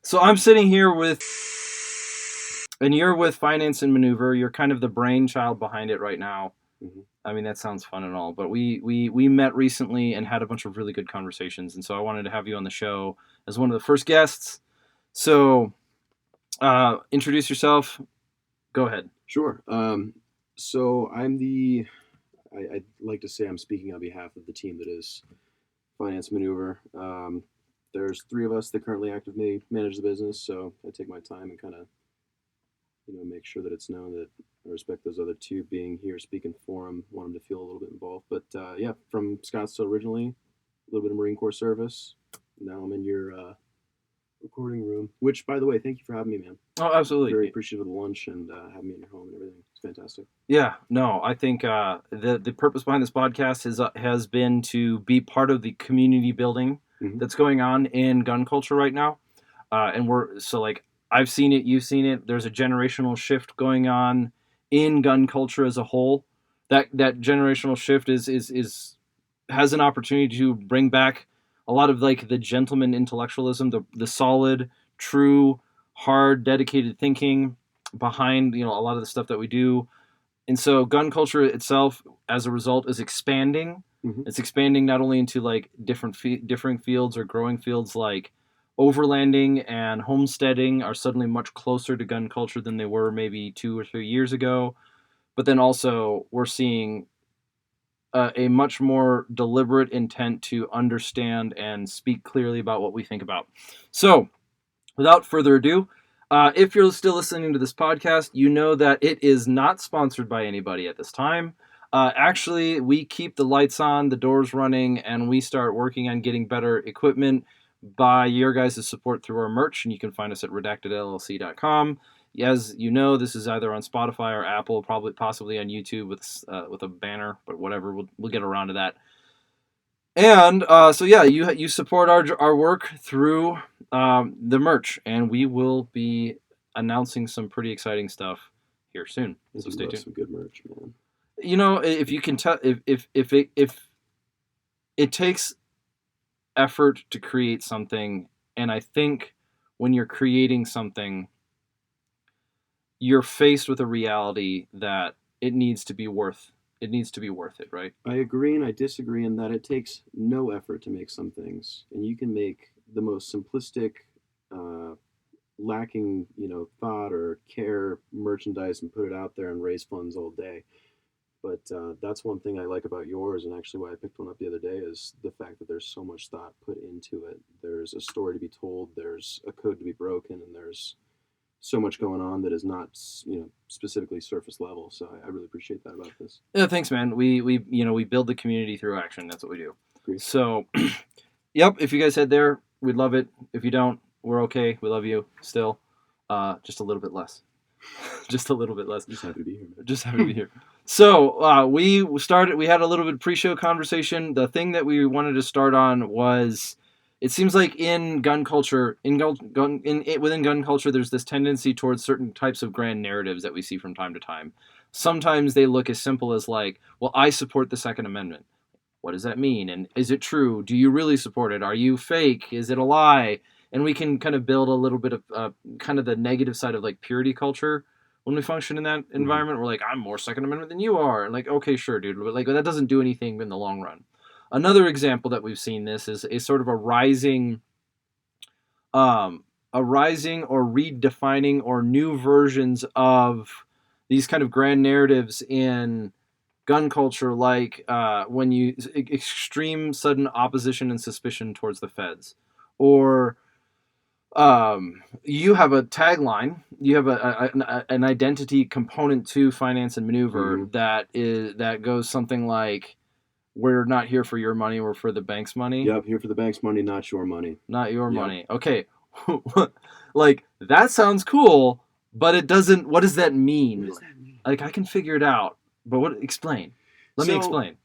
So I'm sitting here and you're with Finance and Maneuver. You're kind of the brainchild behind it right now. Hmm. I mean, that sounds fun and all, but we met recently and had a bunch of really good conversations, and so I wanted to have you on the show as one of the first guests. So, introduce yourself. Go ahead. Sure. So I'd like to say I'm speaking on behalf of the team that is Finance Maneuver. There's three of us that currently actively manage the business, so I take my time and kind of, make sure that it's known that I respect those other two being here speaking for them, want them to feel a little bit involved. But yeah, from Scottsdale originally, a little bit of Marine Corps service. Now I'm in your recording room, which, by the way, thank you for having me, man. Oh, absolutely. Very appreciative of the lunch and having me in your home and everything. It's fantastic. Yeah, no, I think the purpose behind this podcast has been to be part of the community building Hmm. that's going on in gun culture right now, and we're so like I've seen it, you've seen it. There's a generational shift going on in gun culture as a whole. That generational shift is has an opportunity to bring back a lot of like the gentleman intellectualism, the solid, true, hard, dedicated thinking behind a lot of the stuff that we do. And so gun culture itself as a result is expanding. Hmm. It's expanding not only into like differing fields or growing fields like overlanding and homesteading are suddenly much closer to gun culture than they were maybe 2 or 3 years ago, but then also we're seeing a much more deliberate intent to understand and speak clearly about what we think about. So without further ado, if you're still listening to this podcast, you know that it is not sponsored by anybody at this time. Actually, we keep the lights on, the doors running, and we start working on getting better equipment by your guys' support through our merch. And you can find us at redactedllc.com. As you know, this is either on Spotify or Apple, probably possibly on YouTube with a banner, but whatever, we'll get around to that. And so yeah, you support our work through the merch, and we will be announcing some pretty exciting stuff here soon. I So do stay love tuned. some good merch, man. If you can tell, if it takes effort to create something, and I think when you're creating something, you're faced with a reality that it needs to be worth it, right? I agree and I disagree in that it takes no effort to make some things, and you can make the most simplistic, uh, lacking, thought or care merchandise and put it out there and raise funds all day. But that's one thing I like about yours, and actually why I picked one up the other day is the fact that there's so much thought put into it. There's a story to be told, there's a code to be broken, and there's so much going on that is not, specifically surface level. So I really appreciate that about this. Yeah, thanks, man. We build the community through action. That's what we do. Agree. So, yep. If you guys head there, we'd love it. If you don't, we're okay. We love you still. Just a little bit less. Just a little bit less. Just happy to be here, man. Just happy to be here. So we started. We had a little bit of pre-show conversation. The thing that we wanted to start on was, it seems like in gun culture, within gun culture, there's this tendency towards certain types of grand narratives that we see from time to time. Sometimes they look as simple as like, well, I support the Second Amendment. What does that mean? And is it true? Do you really support it? Are you fake? Is it a lie? And we can kind of build a little bit of kind of the negative side of like purity culture when we function in that environment. We're like, I'm more Second Amendment than you are. And like, okay, sure, dude. But like, that doesn't do anything in the long run. Another example that we've seen this is sort of um, a rising or redefining or new versions of these kind of grand narratives in gun culture, like when you extreme sudden opposition and suspicion towards the feds, or you have a tagline, you have an identity component to Finance and Maneuver Mm-hmm. that goes something like, "We're not here for your money, we're for the bank's money." Yep, here for the bank's money, not your money. Not your Yep. money. Okay, like that sounds cool, but it doesn't. What does that mean? What does that mean? Like I can figure it out, but what? Explain. Let me explain.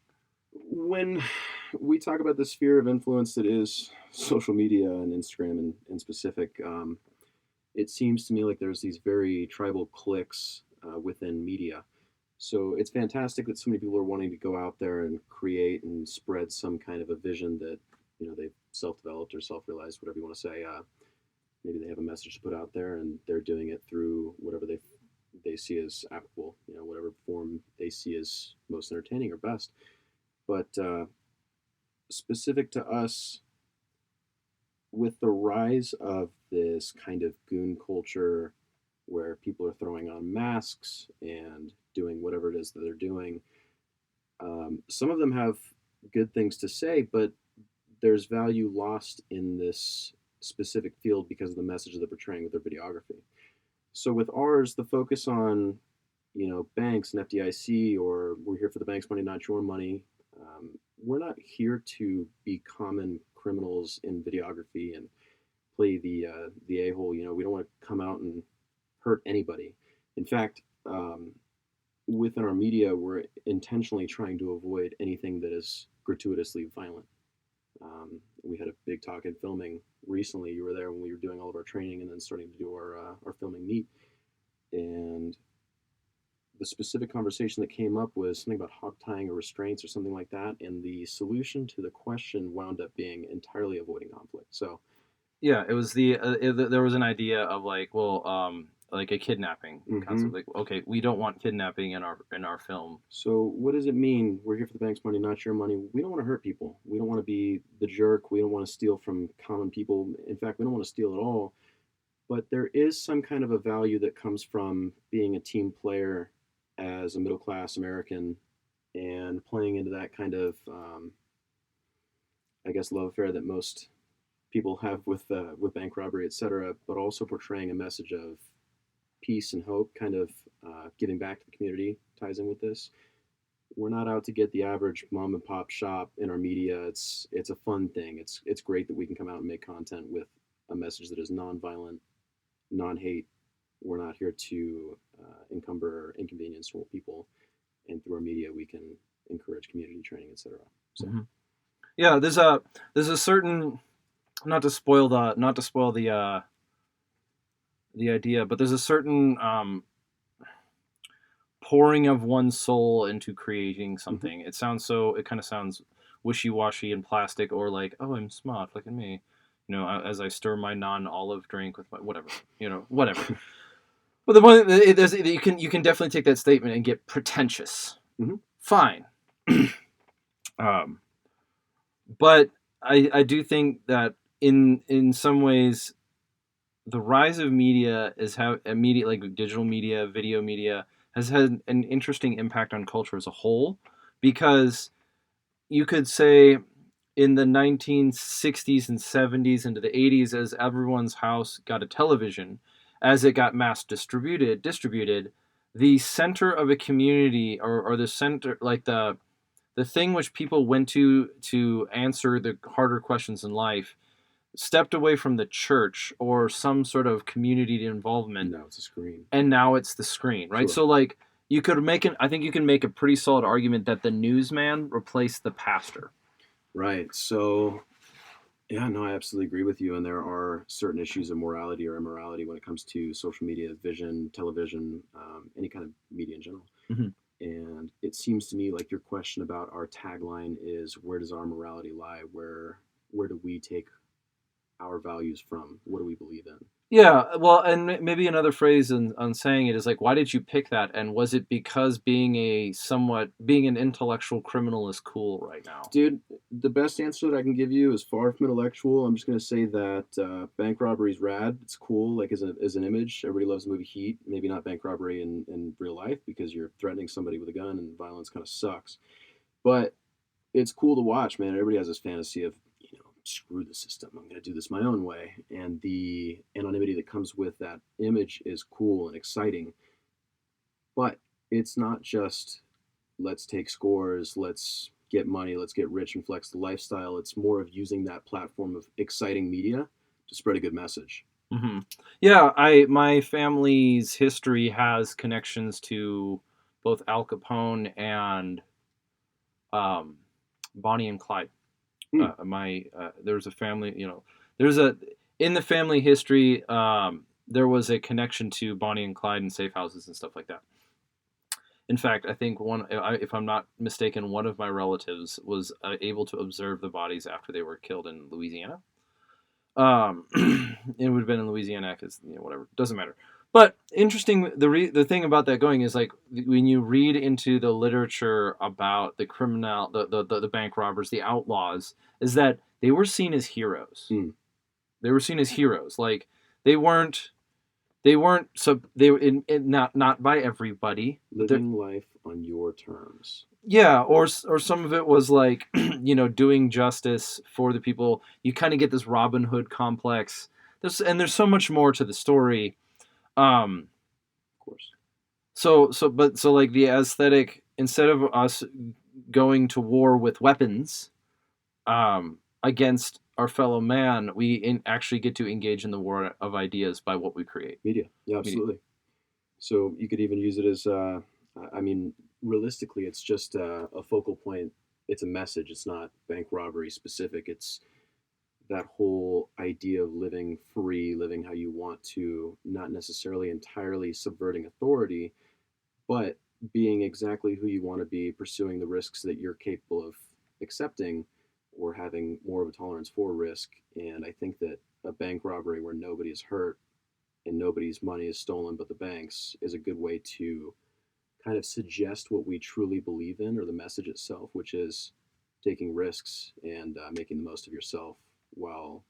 When we talk about the sphere of influence that is social media and Instagram in specific, it seems to me like there's these very tribal cliques within media. So it's fantastic that so many people are wanting to go out there and create and spread some kind of a vision that they've self-developed or self-realized, whatever you want to say. maybe they have a message to put out there, and they're doing it through whatever they see as applicable, whatever form they see as most entertaining or best. But specific to us, with the rise of this kind of goon culture where people are throwing on masks and doing whatever it is that they're doing, some of them have good things to say, but there's value lost in this specific field because of the message they're portraying with their videography. So with ours, the focus on banks and FDIC, or we're here for the bank's money, not your money. We're not here to be common criminals in videography and play the a hole. We don't want to come out and hurt anybody. In fact, within our media, we're intentionally trying to avoid anything that is gratuitously violent. We had a big talk in filming recently. You were there when we were doing all of our training and then starting to do our filming meet. And the specific conversation that came up was something about hog tying or restraints or something like that. And the solution to the question wound up being entirely avoiding conflict. So, Yeah, it was there was an idea of like, well, like a kidnapping concept. Like, okay, we don't want kidnapping in our film. So what does it mean? We're here for the bank's money, not your money. We don't want to hurt people. We don't want to be the jerk. We don't want to steal from common people. In fact, we don't want to steal at all. But there is some kind of a value that comes from being a team player as a middle class American and playing into that kind of, I guess, love affair that most people have with bank robbery, etc. But also portraying a message of peace and hope, kind of giving back to the community ties in with this. We're not out to get the average mom and pop shop in our media. It's a fun thing. It's great that we can come out and make content with a message that is non-violent, non-hate. We're not here to encumber or inconvenience people, and through our media we can encourage community training, etc. So, yeah, there's a certain, not to spoil the idea, but there's a certain pouring of one's soul into creating something. It kind of sounds wishy-washy and plastic, or like, oh, I'm smart, look at me, as I stir my non-olive drink with my whatever, whatever. But the point is, you can definitely take that statement and get pretentious. Fine. But I do think that in some ways, the rise of media is how media, like digital media, video media, has had an interesting impact on culture as a whole, because you could say in the 1960s and 70s into the 80s, as everyone's house got a television, as it got mass distributed, the center of a community, or the center, like the thing which people went to answer the harder questions in life, stepped away from the church or some sort of community involvement. Now it's a screen. And now it's the screen, right? Sure. So like I think you can make a pretty solid argument that the newsman replaced the pastor. Right. So yeah, no, I absolutely agree with you. And there are certain issues of morality or immorality when it comes to social media, vision, television, any kind of media in general. And it seems to me like your question about our tagline is, where does our morality lie? Where do we take our values from? What do we believe in? Yeah, well, and maybe another phrase on saying it is like, why did you pick that? And was it because being an intellectual criminal is cool right now? Dude, the best answer that I can give you is far from intellectual. I'm just going to say that bank robbery is rad. It's cool, like as an image. Everybody loves the movie Heat. Maybe not bank robbery in real life, because you're threatening somebody with a gun and violence kind of sucks. But it's cool to watch, man. Everybody has this fantasy of, screw the system, I'm going to do this my own way. And the anonymity that comes with that image is cool and exciting. But it's not just, let's take scores, let's get money, let's get rich and flex the lifestyle. It's more of using that platform of exciting media to spread a good message. Yeah, my family's history has connections to both Al Capone and Bonnie and Clyde. There's a family, in the family history, there was a connection to Bonnie and Clyde and safe houses and stuff like that. In fact, I think if I'm not mistaken, one of my relatives was able to observe the bodies after they were killed in Louisiana. It would have been in Louisiana because whatever, doesn't matter. But interesting, the thing about that going is like when you read into the literature about the criminal, the bank robbers, the outlaws, is that they were seen as heroes. Mm. They were seen as heroes. Like they weren't they were not by everybody. Living life on your terms. Yeah, or some of it was like doing justice for the people. You kind of get this Robin Hood complex. There's so much more to the story. Um, Of course. so like the aesthetic, instead of us going to war with weapons against our fellow man, actually get to engage in the war of ideas by what we create. Media. Yeah, Media. absolutely. So you could even use it as, I mean, realistically, it's just a focal point. It's a message. It's not bank robbery specific. It's that whole idea of living free, living how you want to, not necessarily entirely subverting authority, but being exactly who you want to be, pursuing the risks that you're capable of accepting or having more of a tolerance for risk. And I think that a bank robbery where nobody is hurt and nobody's money is stolen but the bank's is a good way to kind of suggest what we truly believe in or the message itself, which is taking risks and making the most of yourself while,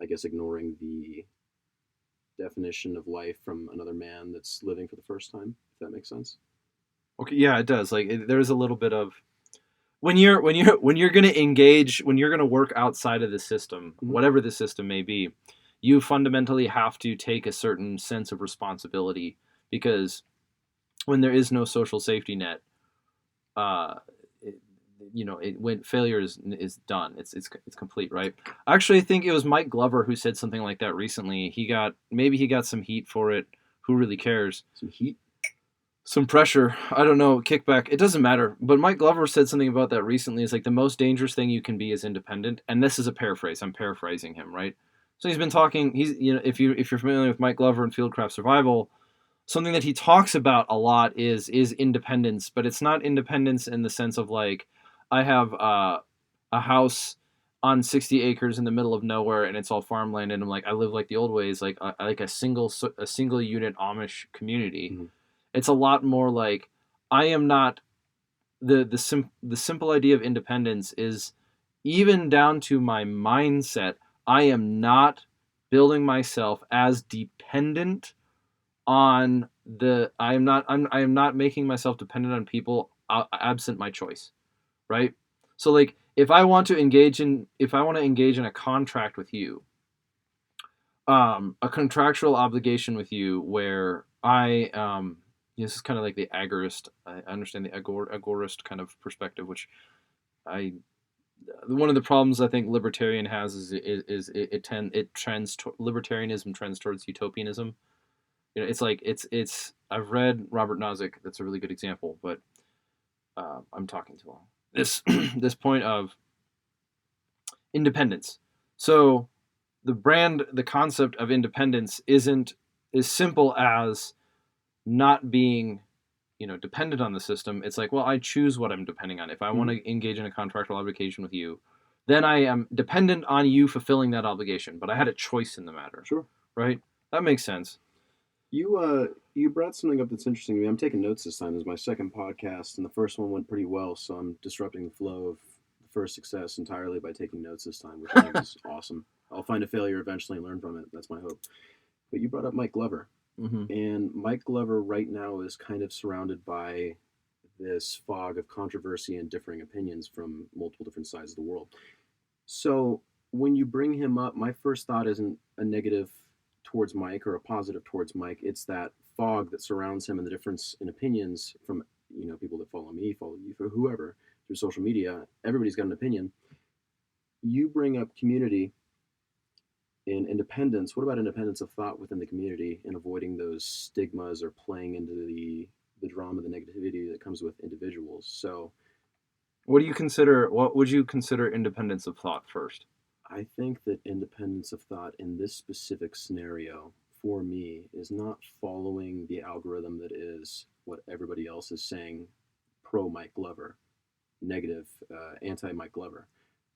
I guess, ignoring the definition of life from another man that's living for the first time, if that makes sense. Okay, yeah, it does. Like there's a little bit of when you're going to engage, when you're going to work outside of the system, Mm-hmm. whatever the system may be, you fundamentally have to take a certain sense of responsibility, because when there is no social safety net, uh, it, when failure is done, it's complete, right? Actually, I think it was Mike Glover who said something like that recently. He got some heat for it. Who really cares? Some heat. Some pressure. I don't know, kickback. It doesn't matter. But Mike Glover said something about that recently. It's like the most dangerous thing you can be is independent. And this is a paraphrase. I'm paraphrasing him, right? So he's been talking. If you're familiar with Mike Glover and Fieldcraft Survival, something that he talks about a lot is independence. But it's not independence in the sense of like, I have a house on 60 acres in the middle of nowhere and it's all farmland, and I'm like, I live like the old ways, like like a single unit Amish community. Mm-hmm. It's a lot more like, I am not the simple idea of independence is, even down to my mindset, I am not building myself as dependent on I am not making myself dependent on people absent my choice, right? So like if I want to engage in a contract with you, a contractual obligation with you where this is kind of like the agorist. I understand the agorist kind of perspective, which I one of the problems I think libertarian has is libertarianism trends towards utopianism. It's like it's I've read Robert Nozick. That's a really good example, but I'm talking too long. This this point of independence. So the concept of independence isn't as simple as not being dependent on the system. It's like, well, I choose what I'm depending on. If I want to engage in a contractual obligation with you, then I am dependent on you fulfilling that obligation, but I had a choice in the matter. Sure. Right? That makes sense. You brought something up that's interesting to me. I'm taking notes this time. This is my second podcast, and the first one went pretty well, so I'm disrupting the flow of the first success entirely by taking notes this time, which I think is awesome. I'll find a failure eventually and learn from it. That's my hope. But you brought up Mike Glover, and Mike Glover right now is kind of surrounded by this fog of controversy and differing opinions from multiple different sides of the world. So when you bring him up, my first thought isn't a negative towards Mike or a positive towards Mike. It's that fog that surrounds him and the difference in opinions from people that follow me, follow you, for whoever through social media. Everybody's got an opinion. You bring up community and independence. What about independence of thought within the community and avoiding those stigmas or playing into the drama, the negativity that comes with individuals? So what would you consider independence of thought first? I think that independence of thought in this specific scenario for me is not following the algorithm that is what everybody else is saying pro Mike Glover, negative, anti Mike Glover.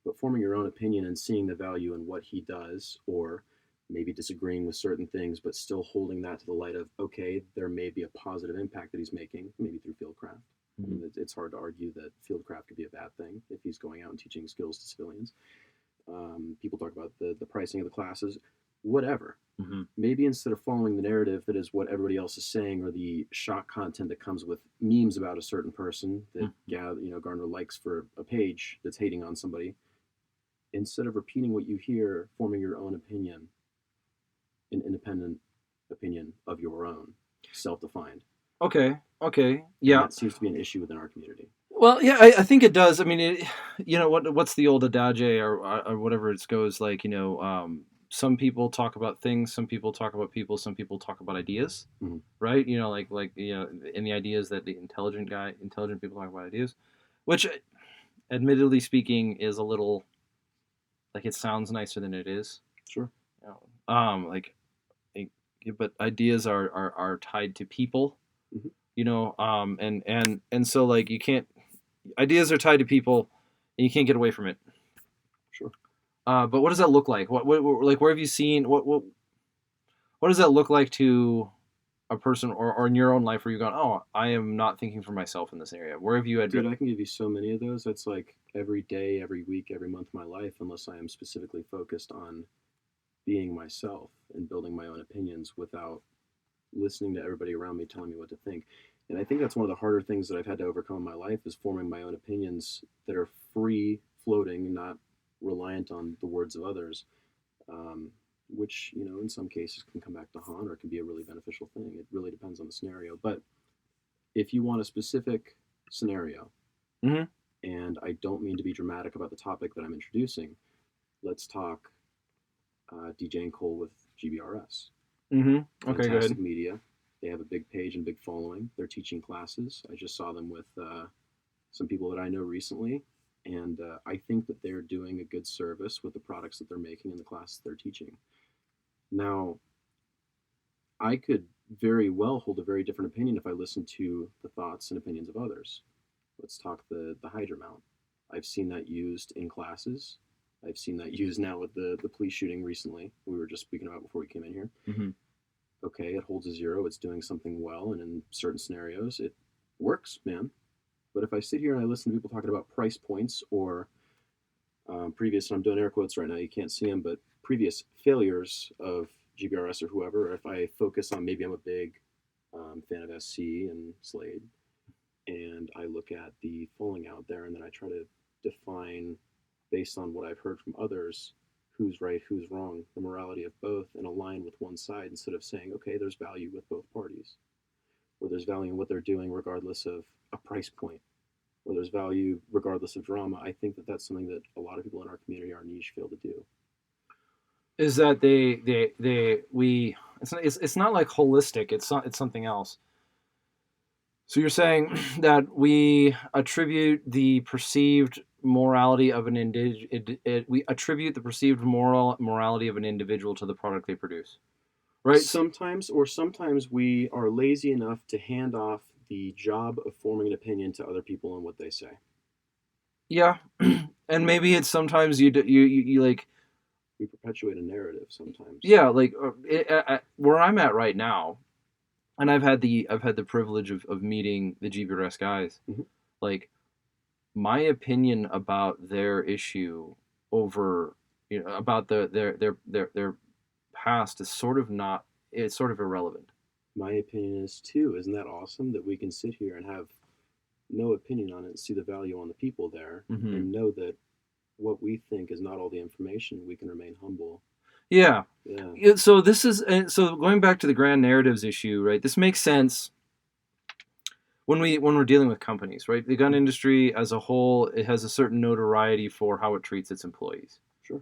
But forming your own opinion and seeing the value in what he does, or maybe disagreeing with certain things, but still holding that to the light of, okay, there may be a positive impact that he's making, maybe through fieldcraft. I Mm-hmm. mean, it's hard to argue that fieldcraft could be a bad thing if he's going out and teaching skills to civilians. People talk about the pricing of the classes, whatever. Mm-hmm. Maybe instead of following the narrative that is what everybody else is saying, or the shock content that comes with memes about a certain person that garner likes for a page that's hating on somebody, instead of repeating what you hear, forming your own opinion, an independent opinion of your own, self-defined. Okay. Okay. And Yeah. that seems to be an issue within our community. Well, yeah, I think it does. I mean, what's the old adage or whatever it goes like, some people talk about things, some people talk about people, some people talk about ideas, Mm-hmm. right? And the ideas that the intelligent people talk about ideas, which, admittedly speaking, is a little like it sounds nicer than it is. Sure. You like, like, but ideas are tied to people, Mm-hmm. and so like you can't ideas are tied to people, and you can't get away from it. Sure. But what does that look like? What like where have you seen what does that look like to a person or in your own life where you've gone, oh, I am not thinking for myself in this area? Where have you had? Dude, I can give you so many of those. That's like every day, every week, every month of my life, unless I am specifically focused on being myself and building my own opinions without listening to everybody around me telling me what to think. And I think that's one of the harder things that I've had to overcome in my life is forming my own opinions that are free floating, not reliant on the words of others, um, which, in some cases can come back to haunt or can be a really beneficial thing. It really depends on the scenario. But if you want a specific scenario, Mm-hmm. and I don't mean to be dramatic about the topic that I'm introducing, let's talk DJ and Cole with GBRS. Mm-hmm. Okay, go Fantastic ahead. media. They have a big page and big following. They're teaching classes. I just saw them with some people that I know recently, and I think that they're doing a good service with the products that they're making and the classes they're teaching. Now, I could very well hold a very different opinion if I listened to the thoughts and opinions of others. Let's talk the Hydra mount. I've seen that used in classes. I've seen that used now with the police shooting recently. We were just speaking about before we came in here. Mm-hmm. Okay, it holds a zero. It's doing something well, and in certain scenarios, it works, man. But if I sit here and I listen to people talking about price points or previous, and I'm doing air quotes right now, you can't see them, but previous failures of GBRS or whoever, or if I focus on maybe I'm a big fan of SC and Slade, and I look at the falling out there, and then I try to define based on what I've heard from others who's right, who's wrong, the morality of both, and align with one side instead of saying, okay, there's value with both parties, or there's value in what they're doing regardless of a price point, or there's value regardless of drama. I think that that's something that a lot of people in our community, our niche, fail to do. Is that they we it's not like holistic. It's something else. So you're saying that we attribute the perceived morality of we attribute the perceived morality of an individual to the product they produce, right? Sometimes we are lazy enough to hand off the job of forming an opinion to other people and what they say. Yeah, and maybe it's sometimes you like We perpetuate a narrative sometimes. yeah like where I'm at right now, and I've had the privilege of meeting the GBRS guys. Mm-hmm. Like my opinion about their issue over about their past is sort of not it's sort of irrelevant. My opinion is too. Isn't that awesome that we can sit here and have no opinion on it, see the value on the people there, Mm-hmm. and know that what we think is not all the information. We can remain humble. Yeah. Yeah. So this is so going back to the grand narratives issue, right? This makes sense when we're dealing with companies, right? The gun industry as a whole, it has a certain notoriety for how it treats its employees. Sure.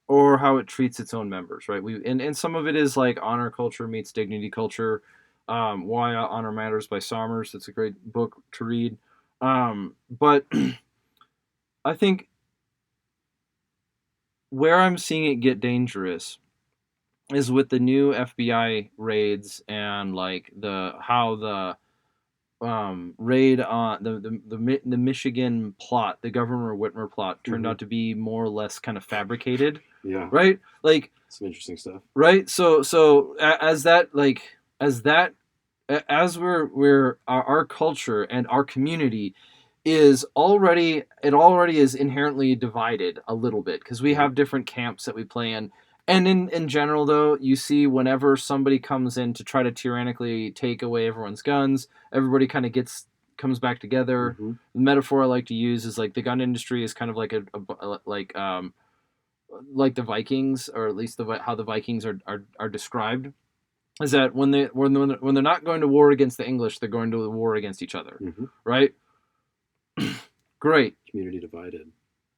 Or how it treats its own members, right? And some of it is like honor culture meets dignity culture. Why Honor Matters by Somers. It's a great book to read. But I think where I'm seeing it get dangerous is with the new FBI raids and like the how the raid on the Michigan plot, the Governor Whitmer plot, turned out to be more or less kind of fabricated, Yeah, right? Like, some interesting stuff. right? As that as we're our culture and our community already is inherently divided a little bit because we have different camps that we play in. And in general, though, you see whenever somebody comes in to try to tyrannically take away everyone's guns, everybody kind of comes back together. Mm-hmm. The metaphor I like to use is like the gun industry is kind of like like the Vikings, or at least how the Vikings are described, is that when they're not going to war against the English, they're going to war against each other, right? Great. Community divided.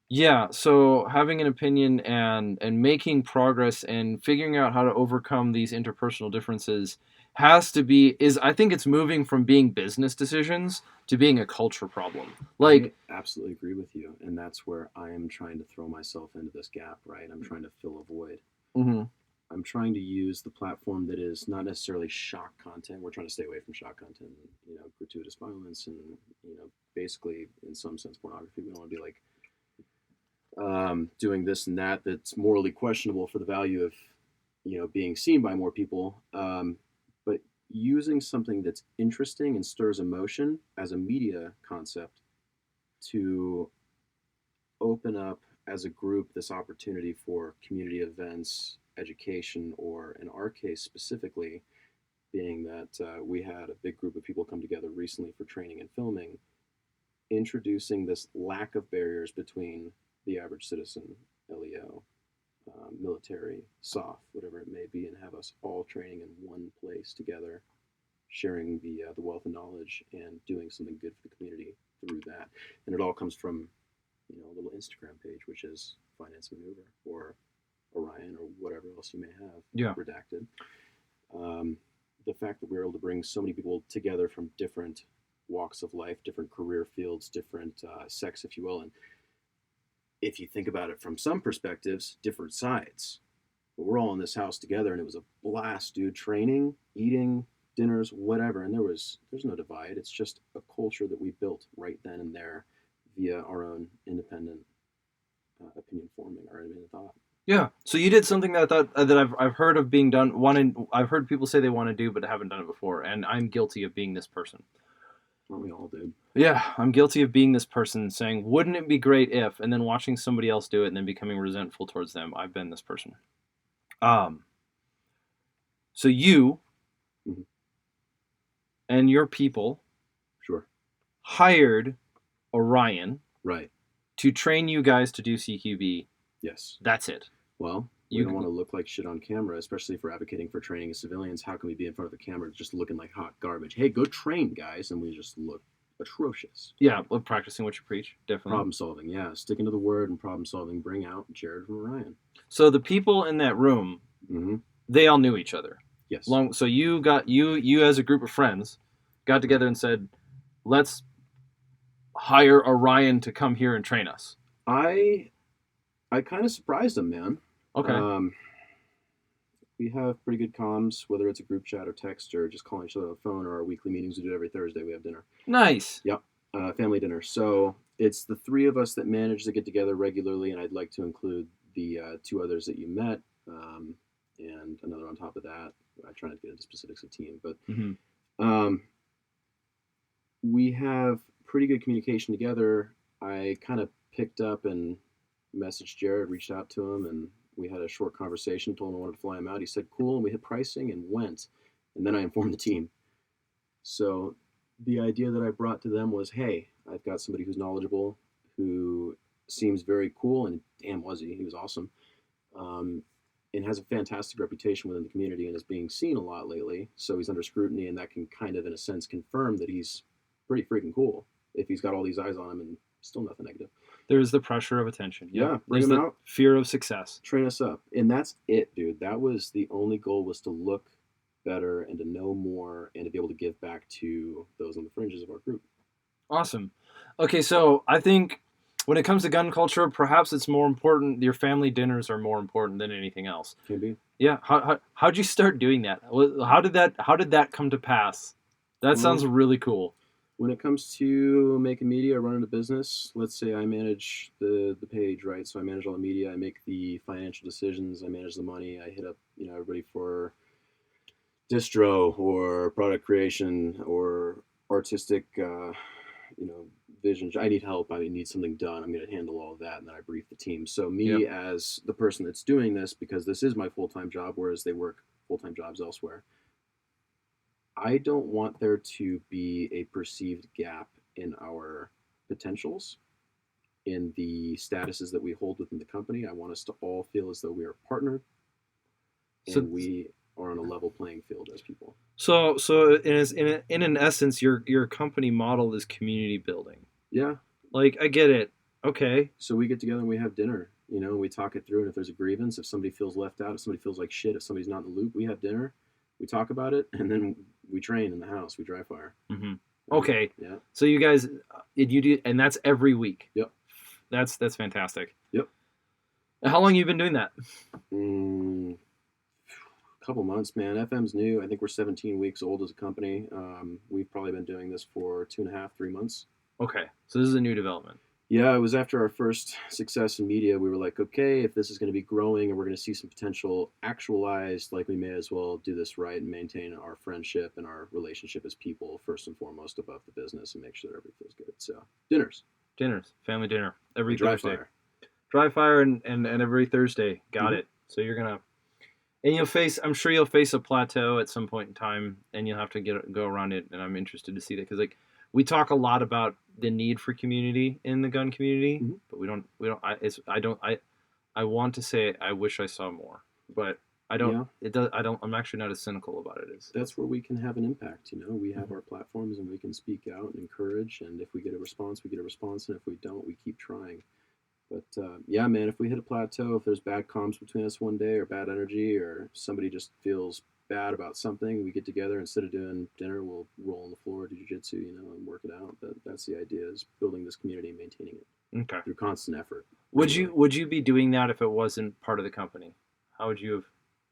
Yeah, so having an opinion and making progress and figuring out how to overcome these interpersonal differences I think it's moving from being business decisions to being a culture problem. Like, I absolutely agree with you, and that's where I am trying to throw myself into this gap, right? I'm trying to fill a void. mm-hmm. I'm trying to use the platform that is not necessarily shock content. We're trying to stay away from shock content, gratuitous violence, and basically, in some sense, pornography. We don't want to be like doing this and that that's morally questionable for the value of being seen by more people. But using something that's interesting and stirs emotion as a media concept to open up as a group this opportunity for community events, education, or in our case specifically, being that we had a big group of people come together recently for training and filming, introducing this lack of barriers between the average citizen, LEO, military, soft, whatever it may be, and have us all training in one place together, sharing the wealth of knowledge and doing something good for the community through that. And it all comes from a little Instagram page, which is Finance Maneuver or Orion or whatever else you may have redacted. The fact that we're able to bring so many people together from different walks of life, different career fields, different sex, if you will, and if you think about it from some perspectives, different sides. But we're all in this house together, and it was a blast, dude. Training, eating, dinners, whatever, and there's no divide. It's just a culture that we built right then and there via our own independent opinion forming, our independent thought. Yeah. So you did something that I thought that I've heard of being done. I've heard people say they want to do, but haven't done it before, and I'm guilty of being this person. Aren't we all, dude? Yeah, I'm guilty of being this person saying, "Wouldn't it be great if?" and then watching somebody else do it and then becoming resentful towards them. I've been this person. So you and your people, hired Orion, right, to train you guys to do CQB. Yes. That's it. Well, we don't want to look like shit on camera, especially if we're advocating for training as civilians. How can we be in front of the camera just looking like hot garbage? Hey, go train, guys, and we just look atrocious. Yeah, practicing what you preach, definitely. Problem solving, yeah. Sticking to the word and problem solving. Bring out Jared from Orion. So the people in that room, they all knew each other. Yes. So you as a group of friends got together and said, let's hire Orion to come here and train us. I kind of surprised them, man. Okay. We have pretty good comms, whether it's a group chat or text or just calling each other on the phone, or our weekly meetings we do every Thursday. We have dinner. Nice. Yep. Family dinner. So it's the three of us that manage to get together regularly, and I'd like to include the two others that you met, and another on top of that. I try not to get into specifics of team, but we have pretty good communication together. I kind of picked up and messaged Jared, reached out to him, and we had a short conversation, told him I wanted to fly him out. He said, cool, and we hit pricing and went. And then I informed the team. So the idea that I brought to them was, hey, I've got somebody who's knowledgeable, who seems very cool, and damn was he. He was awesome. And has a fantastic reputation within the community and is being seen a lot lately. So he's under scrutiny, and that can kind of, in a sense, confirm that he's pretty freaking cool if he's got all these eyes on him and still nothing negative. There's the pressure of attention. Yeah, bring him out. Fear of success. Train us up. And that's it, dude. That was the only goal, was to look better and to know more and to be able to give back to those on the fringes of our group. Awesome. Okay, so I think when it comes to gun culture, perhaps it's more important. Your family dinners are more important than anything else. Can be. Yeah. How'd you start doing that? How did that come to pass? That sounds really cool. When it comes to making media, running a business, let's say I manage the page, right? So I manage all the media, I make the financial decisions, I manage the money, I hit up everybody for distro or product creation or artistic vision. I need help, I need something done, I'm going to handle all of that, and then I brief the team. So Yep. me as the person that's doing this, because this is my full-time job, whereas they work full-time jobs elsewhere, I don't want there to be a perceived gap in our potentials, in the statuses that we hold within the company. I want us to all feel as though we are partnered So and we are on a level playing field as people. so in an essence, your company model is community building. Yeah. Like I get it. Okay. So we get together and we have dinner, and we talk it through. And if there's a grievance, if somebody feels left out, if somebody feels like shit, if somebody's not in the loop, we have dinner, we talk about it, and then we train in the house. We dry fire. Mm-hmm. Right? Okay. Yeah. So you guys, did you do, and that's every week. Yep. That's fantastic. Yep. How long have you been doing that? Couple months, man. FM's new. I think we're 17 weeks old as a company. We've probably been doing this for 2.5, 3 months. Okay. So this is a new development. Yeah, it was after our first success in media. We were like, okay, if this is going to be growing and we're going to see some potential actualized, like we may as well do this right and maintain our friendship and our relationship as people first and foremost above the business and make sure that everything feels good. So dinners, Family dinner every dry Thursday. fire. Dry fire and every Thursday. Got it. So you're gonna, and I'm sure you'll face a plateau at some point in time, and you'll have to go around it. And I'm interested to see that because like we talk a lot about the need for community in the gun community, but we don't. I want to say I wish I saw more, but I don't. Yeah. It does. I don't. I'm actually not as cynical about it as. That's where we can have an impact. We have our platforms and we can speak out and encourage. And if we get a response, we get a response. And if we don't, we keep trying. But yeah, man, if we hit a plateau, if there's bad comms between us one day or bad energy or somebody just feels bad about something, we get together. Instead of doing dinner, we'll roll on the floor, do jujitsu, and work it out. That's the idea, is building this community and maintaining it. Okay. Through constant effort. Would you be doing that if it wasn't part of the company? How would you have?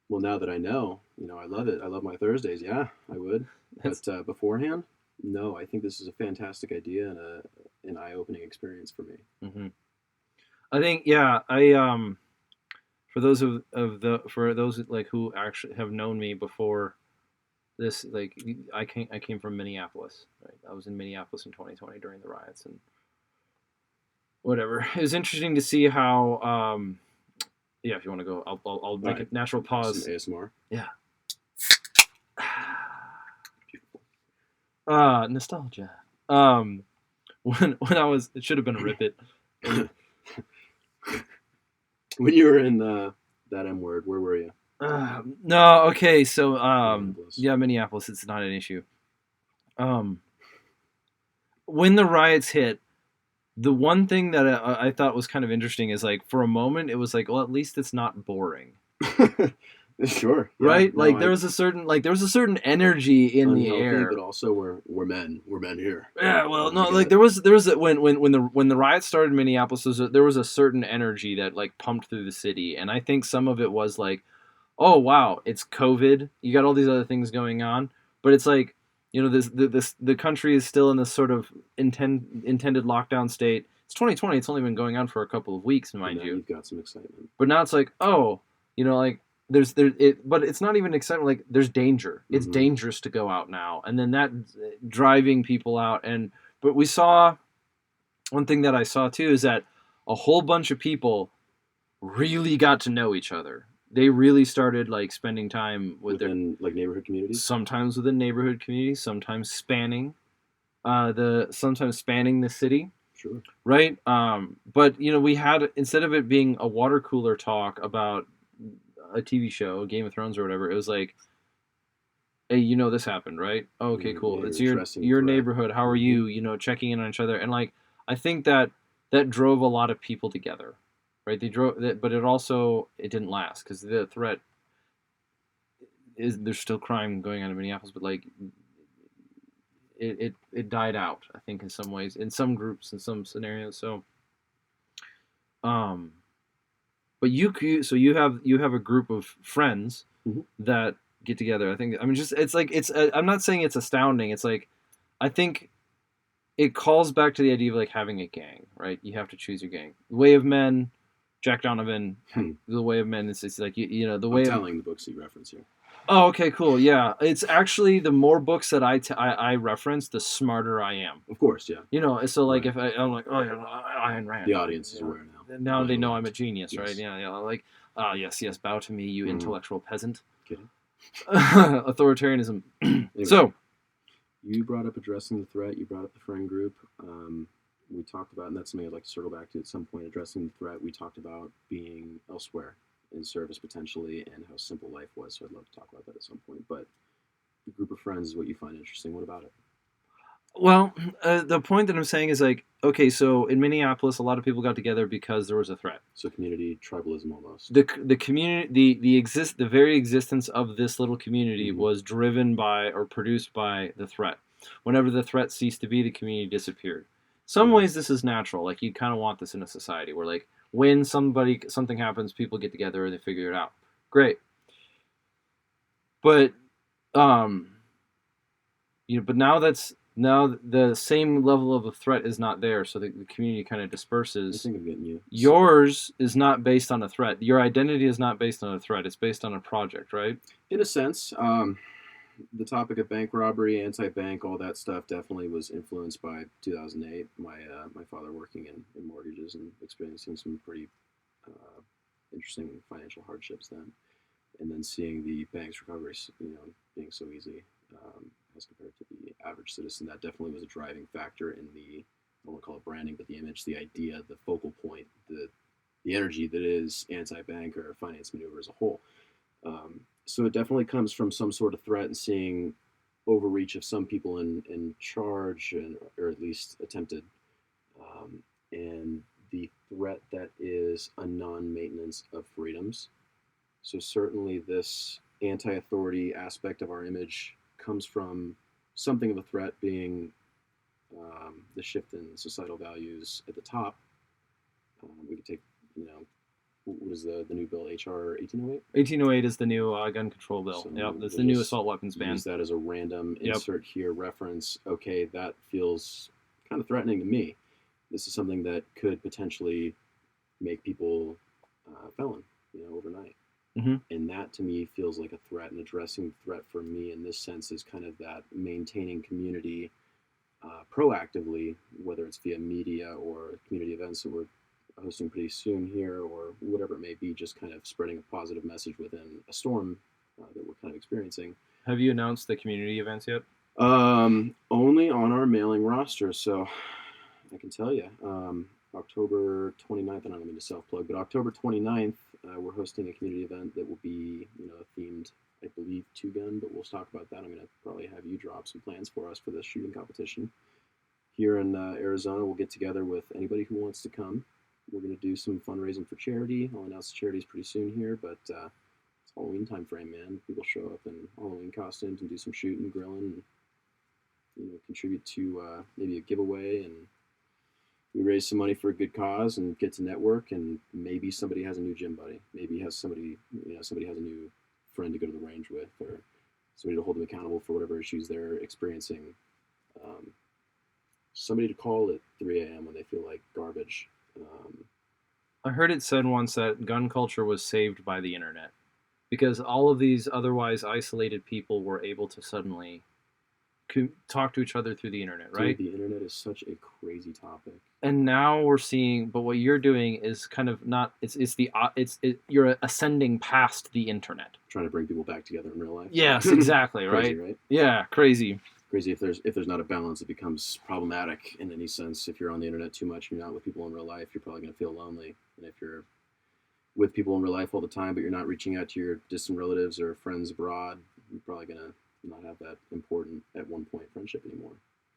Well, now that I know, I love it. I love my Thursdays. Yeah, I would. But beforehand, no. I think this is a fantastic idea and an eye-opening experience for me. Mm-hmm. I think for those like who actually have known me before this, like I came from Minneapolis, right? I was in Minneapolis in 2020 during the riots and whatever. It was interesting to see how yeah, if you want to go, I'll make a natural pause. Some ASMR. Yeah. Nostalgia. When I was, it should have been a rip it. When you were in that M word, where were you? No, okay, so yeah, Minneapolis, it's not an issue. When the riots hit, the one thing that I thought was kind of interesting is like for a moment it was like, well, at least it's not boring. Sure. Right? Yeah, like there was a certain energy in the air. But also we're men. We're men here. Yeah, well, no, like there was when the riots started in Minneapolis, there was a certain energy that like pumped through the city, and I think some of it was like, oh wow, it's COVID. You got all these other things going on, but it's like, the country is still in this sort of intended lockdown state. It's 2020. It's only been going on for a couple of weeks, mind you. You've got some excitement. But now it's like, oh, like but it's not even excitement. Like there's danger. It's dangerous to go out now, and then that driving people out. But we saw one thing that I saw too is that a whole bunch of people really got to know each other. They really started like spending time within like neighborhood communities. Sometimes within neighborhood communities, sometimes spanning the city. Sure. Right. But we had, instead of it being a water cooler talk about a TV show, Game of Thrones or whatever, it was like, hey, this happened, right? Oh, okay, cool. Yeah, it's your neighborhood. How are you? Checking in on each other, and like I think that drove a lot of people together. Right, they drove that, but it didn't last because the threat is there's still crime going on in Minneapolis, but like it died out. I think in some ways, in some groups, in some scenarios. So, but you have a group of friends that get together. I think it's I'm not saying it's astounding. It's like I think it calls back to the idea of like having a gang, right? You have to choose your gang. The Way of Men, Jack Donovan. The Way of Men is it's like you know the I'm way of. telling the books you reference here. Oh, okay, cool. Yeah, it's actually the more books that I reference, the smarter I am. Of course, yeah. You know, so like Right. if I'm like, oh yeah, Ayn Rand. The audience is You know, aware now. now they Ayn know I'm Rand. a genius, right? Yes. Yeah, yeah. Like, ah, yes, yes, bow to me, you intellectual peasant. Kidding. Authoritarianism. Anyway, So, you brought up addressing the threat. You brought up the friend group. We talked about, and that's something I'd like to circle back to at some point. Addressing the threat. We talked about being elsewhere in service potentially, and how simple life was. So I'd love to talk about that at some point. But the group of friends is what you find interesting. What about it? well, the point that I'm saying is like, okay, so in Minneapolis, a lot of people got together because there was a threat. So community tribalism almost. The community the very existence of this little community was driven by or produced by the threat. Whenever the threat ceased to be, the community disappeared. Some ways this is natural. Like you kind of want this in a society where like when something happens, people get together and they figure it out. Great. But um but now the same level of a threat is not there, so the community kind of I disperses. think I'm getting you. Yours is not based on a threat. Your identity is not based on a threat. It's based on a project, right? In a sense, the topic of bank robbery, anti-bank, all that stuff definitely was influenced by 2008. My father working in mortgages and experiencing some pretty interesting financial hardships then, and then seeing the bank's recovery, being so easy as compared to the average citizen. That definitely was a driving factor in the, I don't want to call it branding, but the image, the idea, the focal point, the energy that is anti-bank or finance maneuver as a whole. So it definitely comes from some sort of threat and seeing overreach of some people in charge, or at least attempted, and the threat that is a non-maintenance of freedoms. So certainly this anti-authority aspect of our image comes from something of a threat being the shift in societal values at the top. We could take, what is the new bill, HR 1808? 1808 is the new gun control bill. So yep, that's we'll the new just assault weapons ban. use that as a random Yep. insert here reference. Okay, that feels kind of threatening to me. This is something that could potentially make people felon, overnight. And that to me feels like a threat, and addressing the threat for me in this sense is kind of that maintaining community proactively, whether it's via media or community events that we're hosting pretty soon here, or whatever it may be, just kind of spreading a positive message within a storm that we're kind of experiencing. Have you announced the community events yet? Only on our mailing roster, so I can tell you. October 29th, and I don't mean to self-plug, but October 29th, we're hosting a community event that will be, themed, I believe, two-gun, but we'll talk about that. I'm going to probably have you drop some plans for us for this shooting competition. Here in Arizona, we'll get together with anybody who wants to come. We're going to do some fundraising for charity. I'll announce the charities pretty soon here, but it's Halloween time frame, man. People show up in Halloween costumes and do some shooting, grilling, and contribute to maybe a giveaway, and we raise some money for a good cause and get to network, and maybe somebody has a new gym buddy. Maybe somebody has a new friend to go to the range with, or somebody to hold them accountable for whatever issues they're experiencing. Somebody to call at 3 a.m. when they feel like garbage. I heard it said once that gun culture was saved by the internet because all of these otherwise isolated people were able to suddenly talk to each other through the internet, right? Dude, the internet is such a crazy topic. And now we're seeing, but what you're doing is kind of not. You're ascending past the internet. Trying to bring people back together in real life. Yes, exactly. Crazy, right? right? Yeah, crazy. Crazy. If there's not a balance, it becomes problematic in any sense. If you're on the internet too much, and you're not with people in real life, you're probably going to feel lonely. And if you're with people in real life all the time, but you're not reaching out to your distant relatives or friends abroad, you're probably going to not have that important at one point friendship anymore.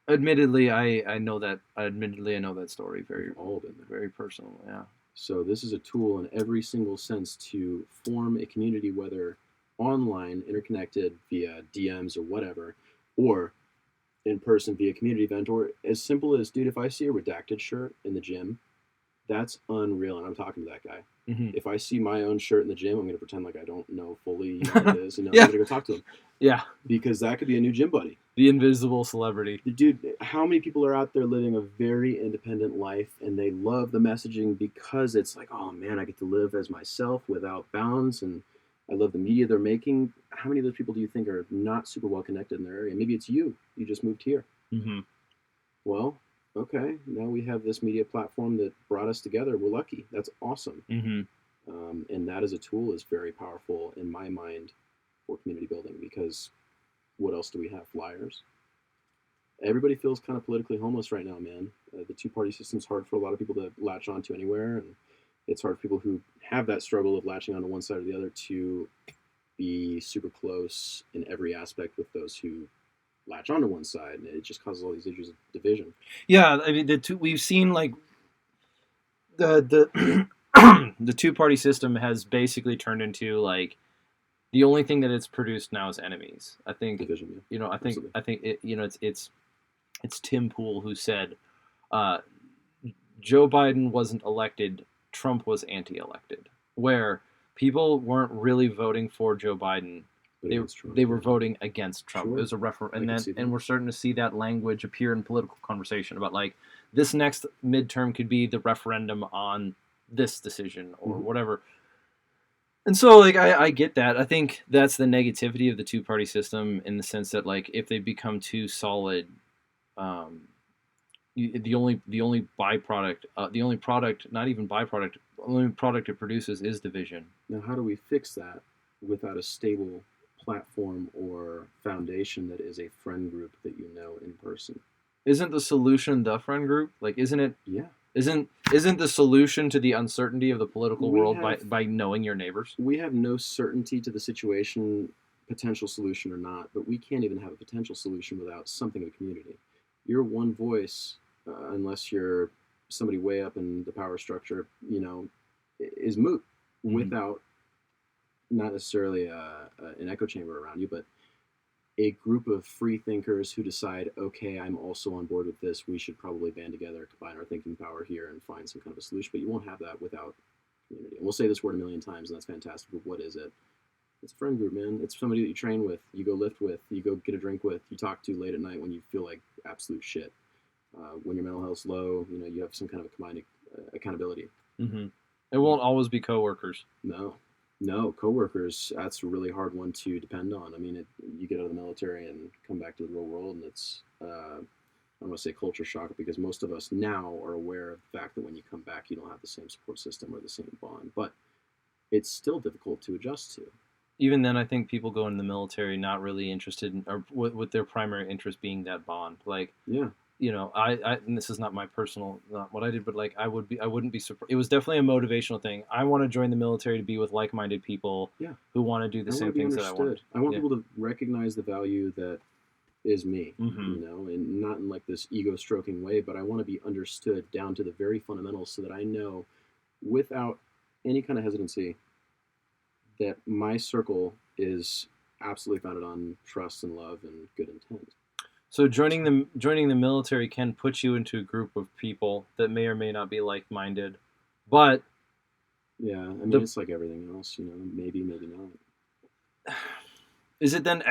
Admittedly, I know that. Admittedly, I know that story very all been there. Very personal. Yeah. So this is a tool in every single sense to form a community, whether online, interconnected via DMs or whatever, or in person via community event, or as simple as, dude, if I see a redacted shirt in the gym, that's unreal, and I'm talking to that guy. If I see my own shirt in the gym, I'm going to pretend like I don't know fully what it is, and I'm going to go talk to him. Yeah, because that could be a new gym buddy. the invisible celebrity. Dude, how many people are out there living a very independent life and they love the messaging because it's like, oh man, I get to live as myself without bounds, and I love the media they're making. How many of those people do you think are not super well connected in their area? Maybe it's you. You just moved here. Hmm. Well, okay, now we have this media platform that brought us together. We're lucky. That's awesome. Hmm. And that as a tool is very powerful in my mind for community building, because what else do we have? Flyers. Everybody feels kind of politically homeless right now, man. The two-party system's hard for a lot of people to latch onto anywhere, and it's hard for people who have that struggle of latching onto one side or the other to be super close in every aspect with those who latch onto one side, and it just causes all these issues of division. Yeah, I mean we've seen like the the two party system has basically turned into like the only thing that it's produced now is enemies. I think Division, yeah. you know. Absolutely. I think it, you know it's Tim Pool who said uh, Joe Biden wasn't elected, Trump was anti-elected, where people weren't really voting for Joe Biden. But They, against Trump, they were yeah. voting against Trump. Sure. It was a I and can then see that. and we're starting to see that language appear in political conversation about like this next midterm could be the referendum on this decision or Mhm. whatever. And so like I get that. I think that's the negativity of the two party system in the sense that like if they become too solid, um, the only byproduct, the only product, not even byproduct, the only product it produces is division. Now, how do we fix that without a stable platform or foundation that is a friend group that you know in person? Isn't the solution the friend group? Like, isn't it? Yeah. Isn't the solution to the uncertainty of the political We world have by knowing your neighbors? we have no certainty to the situation, potential solution or not, but we can't even have a potential solution without something of a community. Your one voice, unless you're somebody way up in the power structure, is moot Mhm. without not necessarily an echo chamber around you, but a group of free thinkers who decide, okay, I'm also on board with this. We should probably band together, combine our thinking power here, and find some kind of a solution. But you won't have that without community. And we'll say this word a million times, and that's fantastic. But what is it? It's a friend group, man. It's somebody that you train with, you go lift with, you go get a drink with, you talk to late at night when you feel like absolute shit. When your mental health's low, you have some kind of combined accountability. Mm-hmm. It won't always be coworkers. No, no, coworkers. That's a really hard one to depend on. I mean, you get out of the military and come back to the real world, and it's I don't want to say culture shock, because most of us now are aware of the fact that when you come back, you don't have the same support system or the same bond. But it's still difficult to adjust to. Even then, I think people go in the military not really interested in, or with their primary interest being that bond. Like, Yeah, and this is not my personal, not what I did, but like I wouldn't be surprised. It was definitely a motivational thing. I want to join the military to be with like-minded people yeah. who want to do the I want same to be things that I want. understood. I want Yeah. people to recognize the value that is me, Mm-hmm. and not in like this ego stroking way, but I want to be understood down to the very fundamentals so that I know without any kind of hesitancy that my circle is absolutely founded on trust and love and good intent. So joining the military can put you into a group of people that may or may not be like-minded, but Yeah, I mean, the it's like everything else, maybe, maybe not. is it then?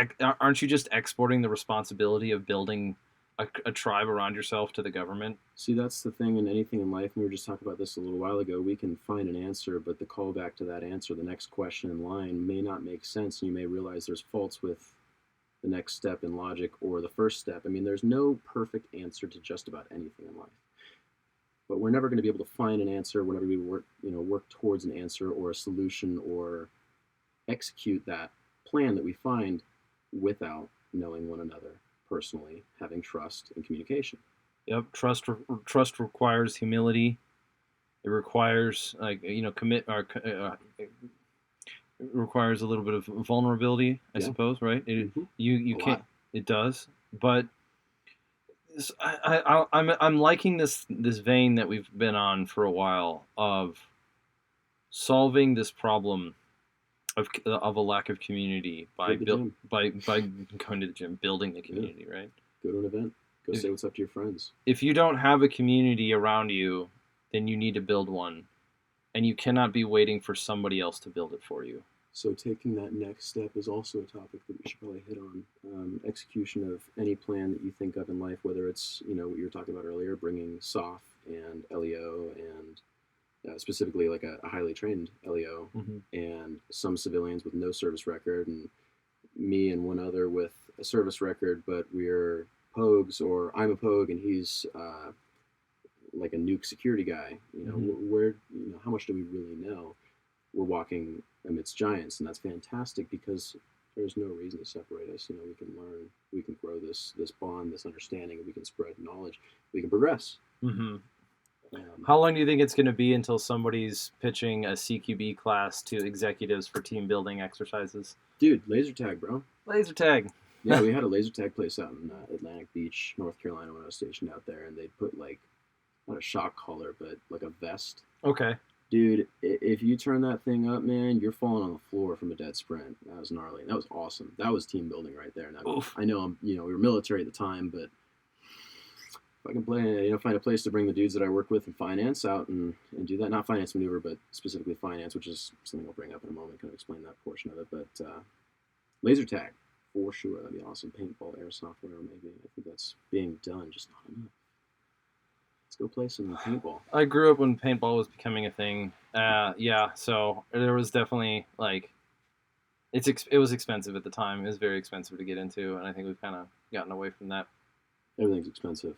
Aren't you just exporting the responsibility of building a tribe around yourself to the government? See, that's the thing in anything in life. And we were just talking about this a little while ago. We can find an answer, but the callback to that answer, the next question in line, may not make sense. And you may realize there's faults with the next step in logic or the first step. I mean, there's no perfect answer to just about anything in life. But we're never going to be able to find an answer whenever we work towards an answer or a solution or execute that plan that we find without knowing one another personally, having trust and communication. Yep. Trust requires humility. It requires like commit or it requires a little bit of vulnerability, I Yeah. suppose, right? Mm-hmm. You A can't. lot. It does, but I'm liking this vein that we've been on for a while of solving this problem of a lack of community Go to the gym. by going to the gym, building the Yeah. community, right? Go to an event. Go If say what's up to your friends. if you don't have a community around you, then you need to build one, and you cannot be waiting for somebody else to build it for you. So taking that next step is also a topic that we should probably hit on. Execution of any plan that you think of in life, whether it's what you were talking about earlier, bringing SOF and LEO and specifically like a highly trained LEO Mm-hmm. and some civilians with no service record and me and one other with a service record, but we're Pogues or I'm a Pogue and he's like a nuke security guy. Where how much do we really know? We're walking amidst giants, and that's fantastic because there's no reason to separate us. We can learn, we can grow this bond, this understanding, and we can spread knowledge. We can progress. Mm-hmm. How long do you think it's going to be until somebody's pitching a CQB class to executives for team building exercises? Dude, laser tag, bro. Laser tag. Yeah, we had a laser tag place out in Atlantic Beach, North Carolina, when I was stationed out there, and they'd put like not a shock collar, but like a vest. Okay. Dude, if you turn that thing up, man, you're falling on the floor from a dead sprint. That was gnarly. That was awesome. That was team building right there. Now, I know we were military at the time, but if I can find a place to bring the dudes that I work with in finance out and do that, not finance maneuver, but specifically finance, which is something I'll bring up in a moment, kind of explain that portion of it. But laser tag, for sure, that'd be awesome. Paintball, airsoft, whatever it may be. I think that's being done, just not enough. Let's go play some paintball. I grew up when paintball was becoming a thing. Yeah, so there was definitely like, it was expensive at the time. It was very expensive to get into, and I think we've kind of gotten away from that. Everything's expensive.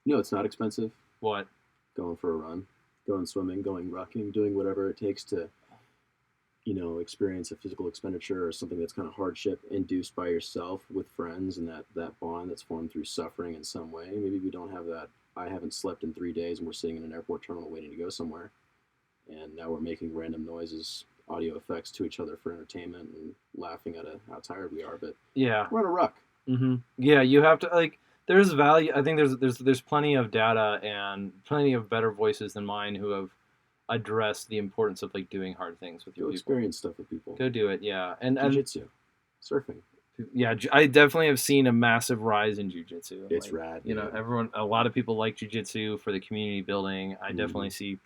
No, it's not expensive. What? Going for a run, going swimming, going rucking, doing whatever it takes to, experience a physical expenditure or something that's kind of hardship induced by yourself with friends and that bond that's formed through suffering in some way. Maybe we don't have that. I haven't slept in 3 days and we're sitting in an airport terminal waiting to go somewhere. And now we're making random noises, audio effects to each other for entertainment and laughing at how tired we are. But yeah, we're on a ruck. Mm-hmm. Yeah, you have to like. There's value. I think there's plenty of data and plenty of better voices than mine who have addressed the importance of like doing hard things with your Go people. experience stuff with people. Go do it. Yeah, and jiu-jitsu, surfing. Yeah, I definitely have seen a massive rise in jiu-jitsu. It's rad. A lot of people like jiu-jitsu for the community building. I definitely see.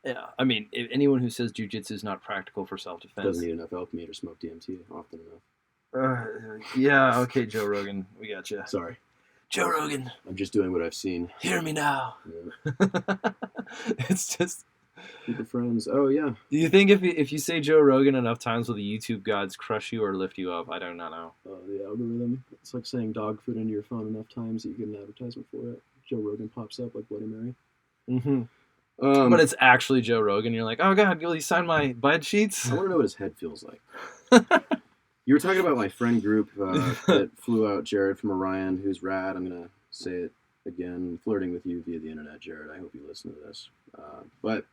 Yeah, I mean, if anyone who says jiu-jitsu is not practical for self-defense doesn't need enough alchemy or smoke DMT often enough. Yeah, okay, Joe Rogan, we got you. Sorry, Joe Rogan. I'm just doing what I've seen. Hear me now. Yeah. It's just super friends. Oh yeah. Do you think if you say Joe Rogan enough times, will the YouTube gods crush you or lift you up? I do not know. The algorithm. It's like saying dog food into your phone enough times that you get an advertisement for it. Joe Rogan pops up like Bloody Mary. Mm-hmm. But it's actually Joe Rogan. You're like, oh god, will you sign my bed sheets? I want to know what his head feels like. You were talking about my friend group that flew out, Jared from Orion, who's rad. I'm going to say it again, flirting with you via the internet, Jared. I hope you listen to this. But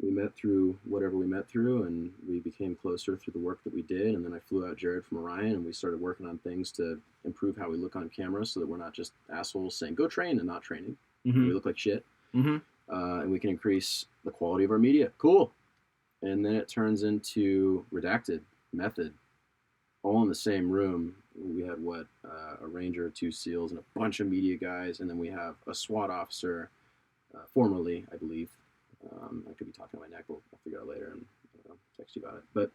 we met through whatever we met through, and we became closer through the work that we did. And then I flew out Jared from Orion, and we started working on things to improve how we look on camera so that we're not just assholes saying, go train, and not training. Mm-hmm. We look like shit. Mm-hmm. And we can increase the quality of our media. Cool. And then it turns into redacted, method, all in the same room. We had a ranger, 2 SEALs, and a bunch of media guys, and then we have a SWAT officer, formerly, I believe. I could be talking on my neck. I'll figure it out later and text you about it. But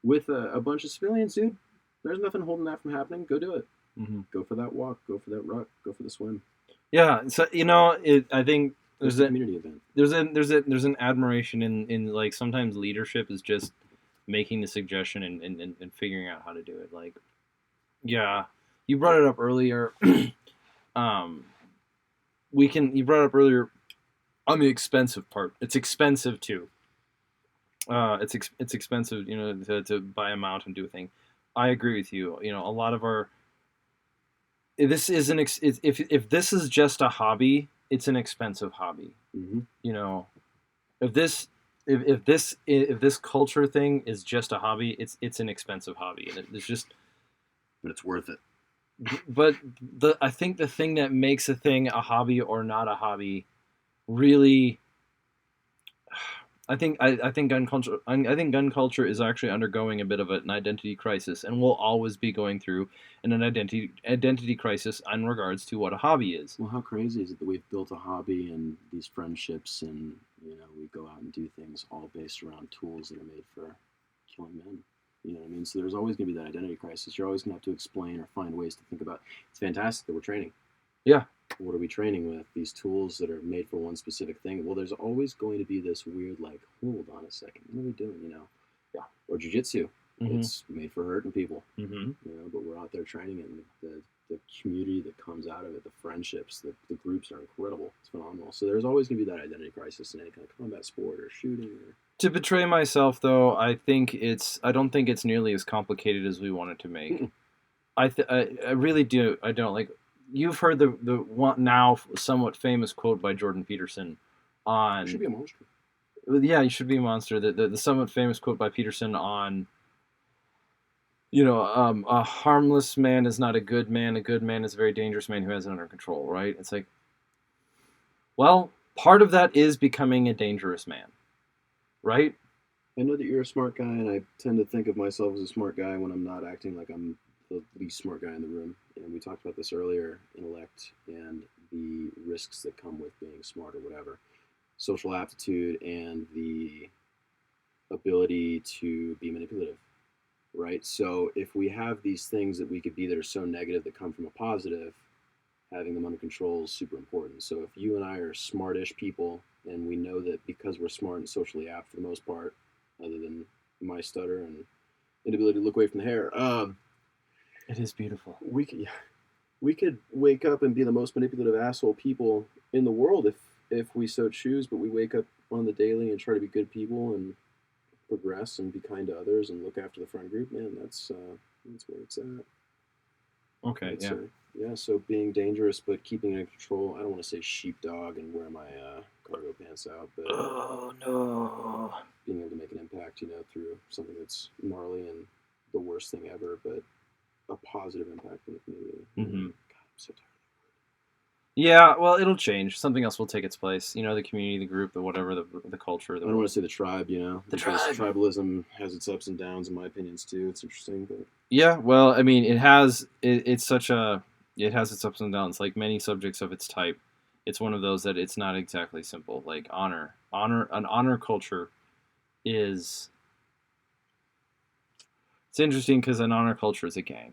with a bunch of civilians, dude, there's nothing holding that from happening. Go do it. Mm-hmm. Go for that walk. Go for that ruck. Go for the swim. Yeah. So I think there's a community event. There's an admiration in like sometimes leadership is just making the suggestion and figuring out how to do it. Like, yeah, you brought it up earlier. You brought it up earlier on the expensive part. It's expensive too. It's expensive, to buy a mount and do a thing. I agree with you. A lot of our if this is just a hobby, it's an expensive hobby. Mm-hmm. If this culture thing is just a hobby, it's an expensive hobby, and but it's worth it. But I think the thing that makes a thing a hobby or not a hobby, really, I think gun culture is actually undergoing a bit of an identity crisis, and will always be going through an identity crisis in regards to what a hobby is. Well, how crazy is it that we've built a hobby and these friendships, and we go out and do things all based around tools that are made for killing men. You know what I mean? So there's always going to be that identity crisis. You're always going to have to explain or find ways to think about. It's fantastic that we're training. Yeah. What are we training with? These tools that are made for one specific thing. Well, there's always going to be this weird, like, hold on a second, what are we doing? You know? Yeah. Or jujitsu. Mm-hmm. It's made for hurting people. Mm-hmm. You know, but we're out there training it, and the community that comes out of it, the friendships, the groups are incredible. It's phenomenal. So there's always going to be that identity crisis in any kind of combat sport or shooting. To betray myself, though, I don't think it's nearly as complicated as we want it to make. Mm-mm. I really do. I don't like. You've heard the one now somewhat famous quote by Jordan Peterson on. You should be a monster. Yeah, you should be a monster. The somewhat famous quote by Peterson on. A harmless man is not a good man. A good man is a very dangerous man who has it under control. Right? It's like, well, part of that is becoming a dangerous man, right? I know that you're a smart guy, and I tend to think of myself as a smart guy when I'm not acting like I'm the least smart guy in the room. And we talked about this earlier, intellect and the risks that come with being smart or whatever. Social aptitude and the ability to be manipulative, right? So if we have these things that we could be that are so negative that come from a positive, having them under control is super important. So if you and I are smartish people, and we know that because we're smart and socially apt for the most part, other than my stutter and inability to look away from the hair, It is beautiful. we could wake up and be the most manipulative asshole people in the world if we so choose. But we wake up on the daily and try to be good people and progress and be kind to others and look after the friend group. Man, that's where it's at. Okay. Yeah. Yeah. So being dangerous but keeping it in control. I don't want to say sheepdog and wear my cargo pants out, but Oh no. being able to make an impact, through something that's gnarly and the worst thing ever, but a positive impact in the community. Mm-hmm. God, I'm so tired. Yeah, well, it'll change. Something else will take its place. The community, the group, the whatever, the culture. I don't want to say the tribe, The because tribe. tribalism has its ups and downs, in my opinions, too. It's interesting, but Yeah, well, I mean, it has. It has its ups and downs. Like many subjects of its type, it's one of those that it's not exactly simple. Like an honor culture is. It's interesting because an honor culture is a gang.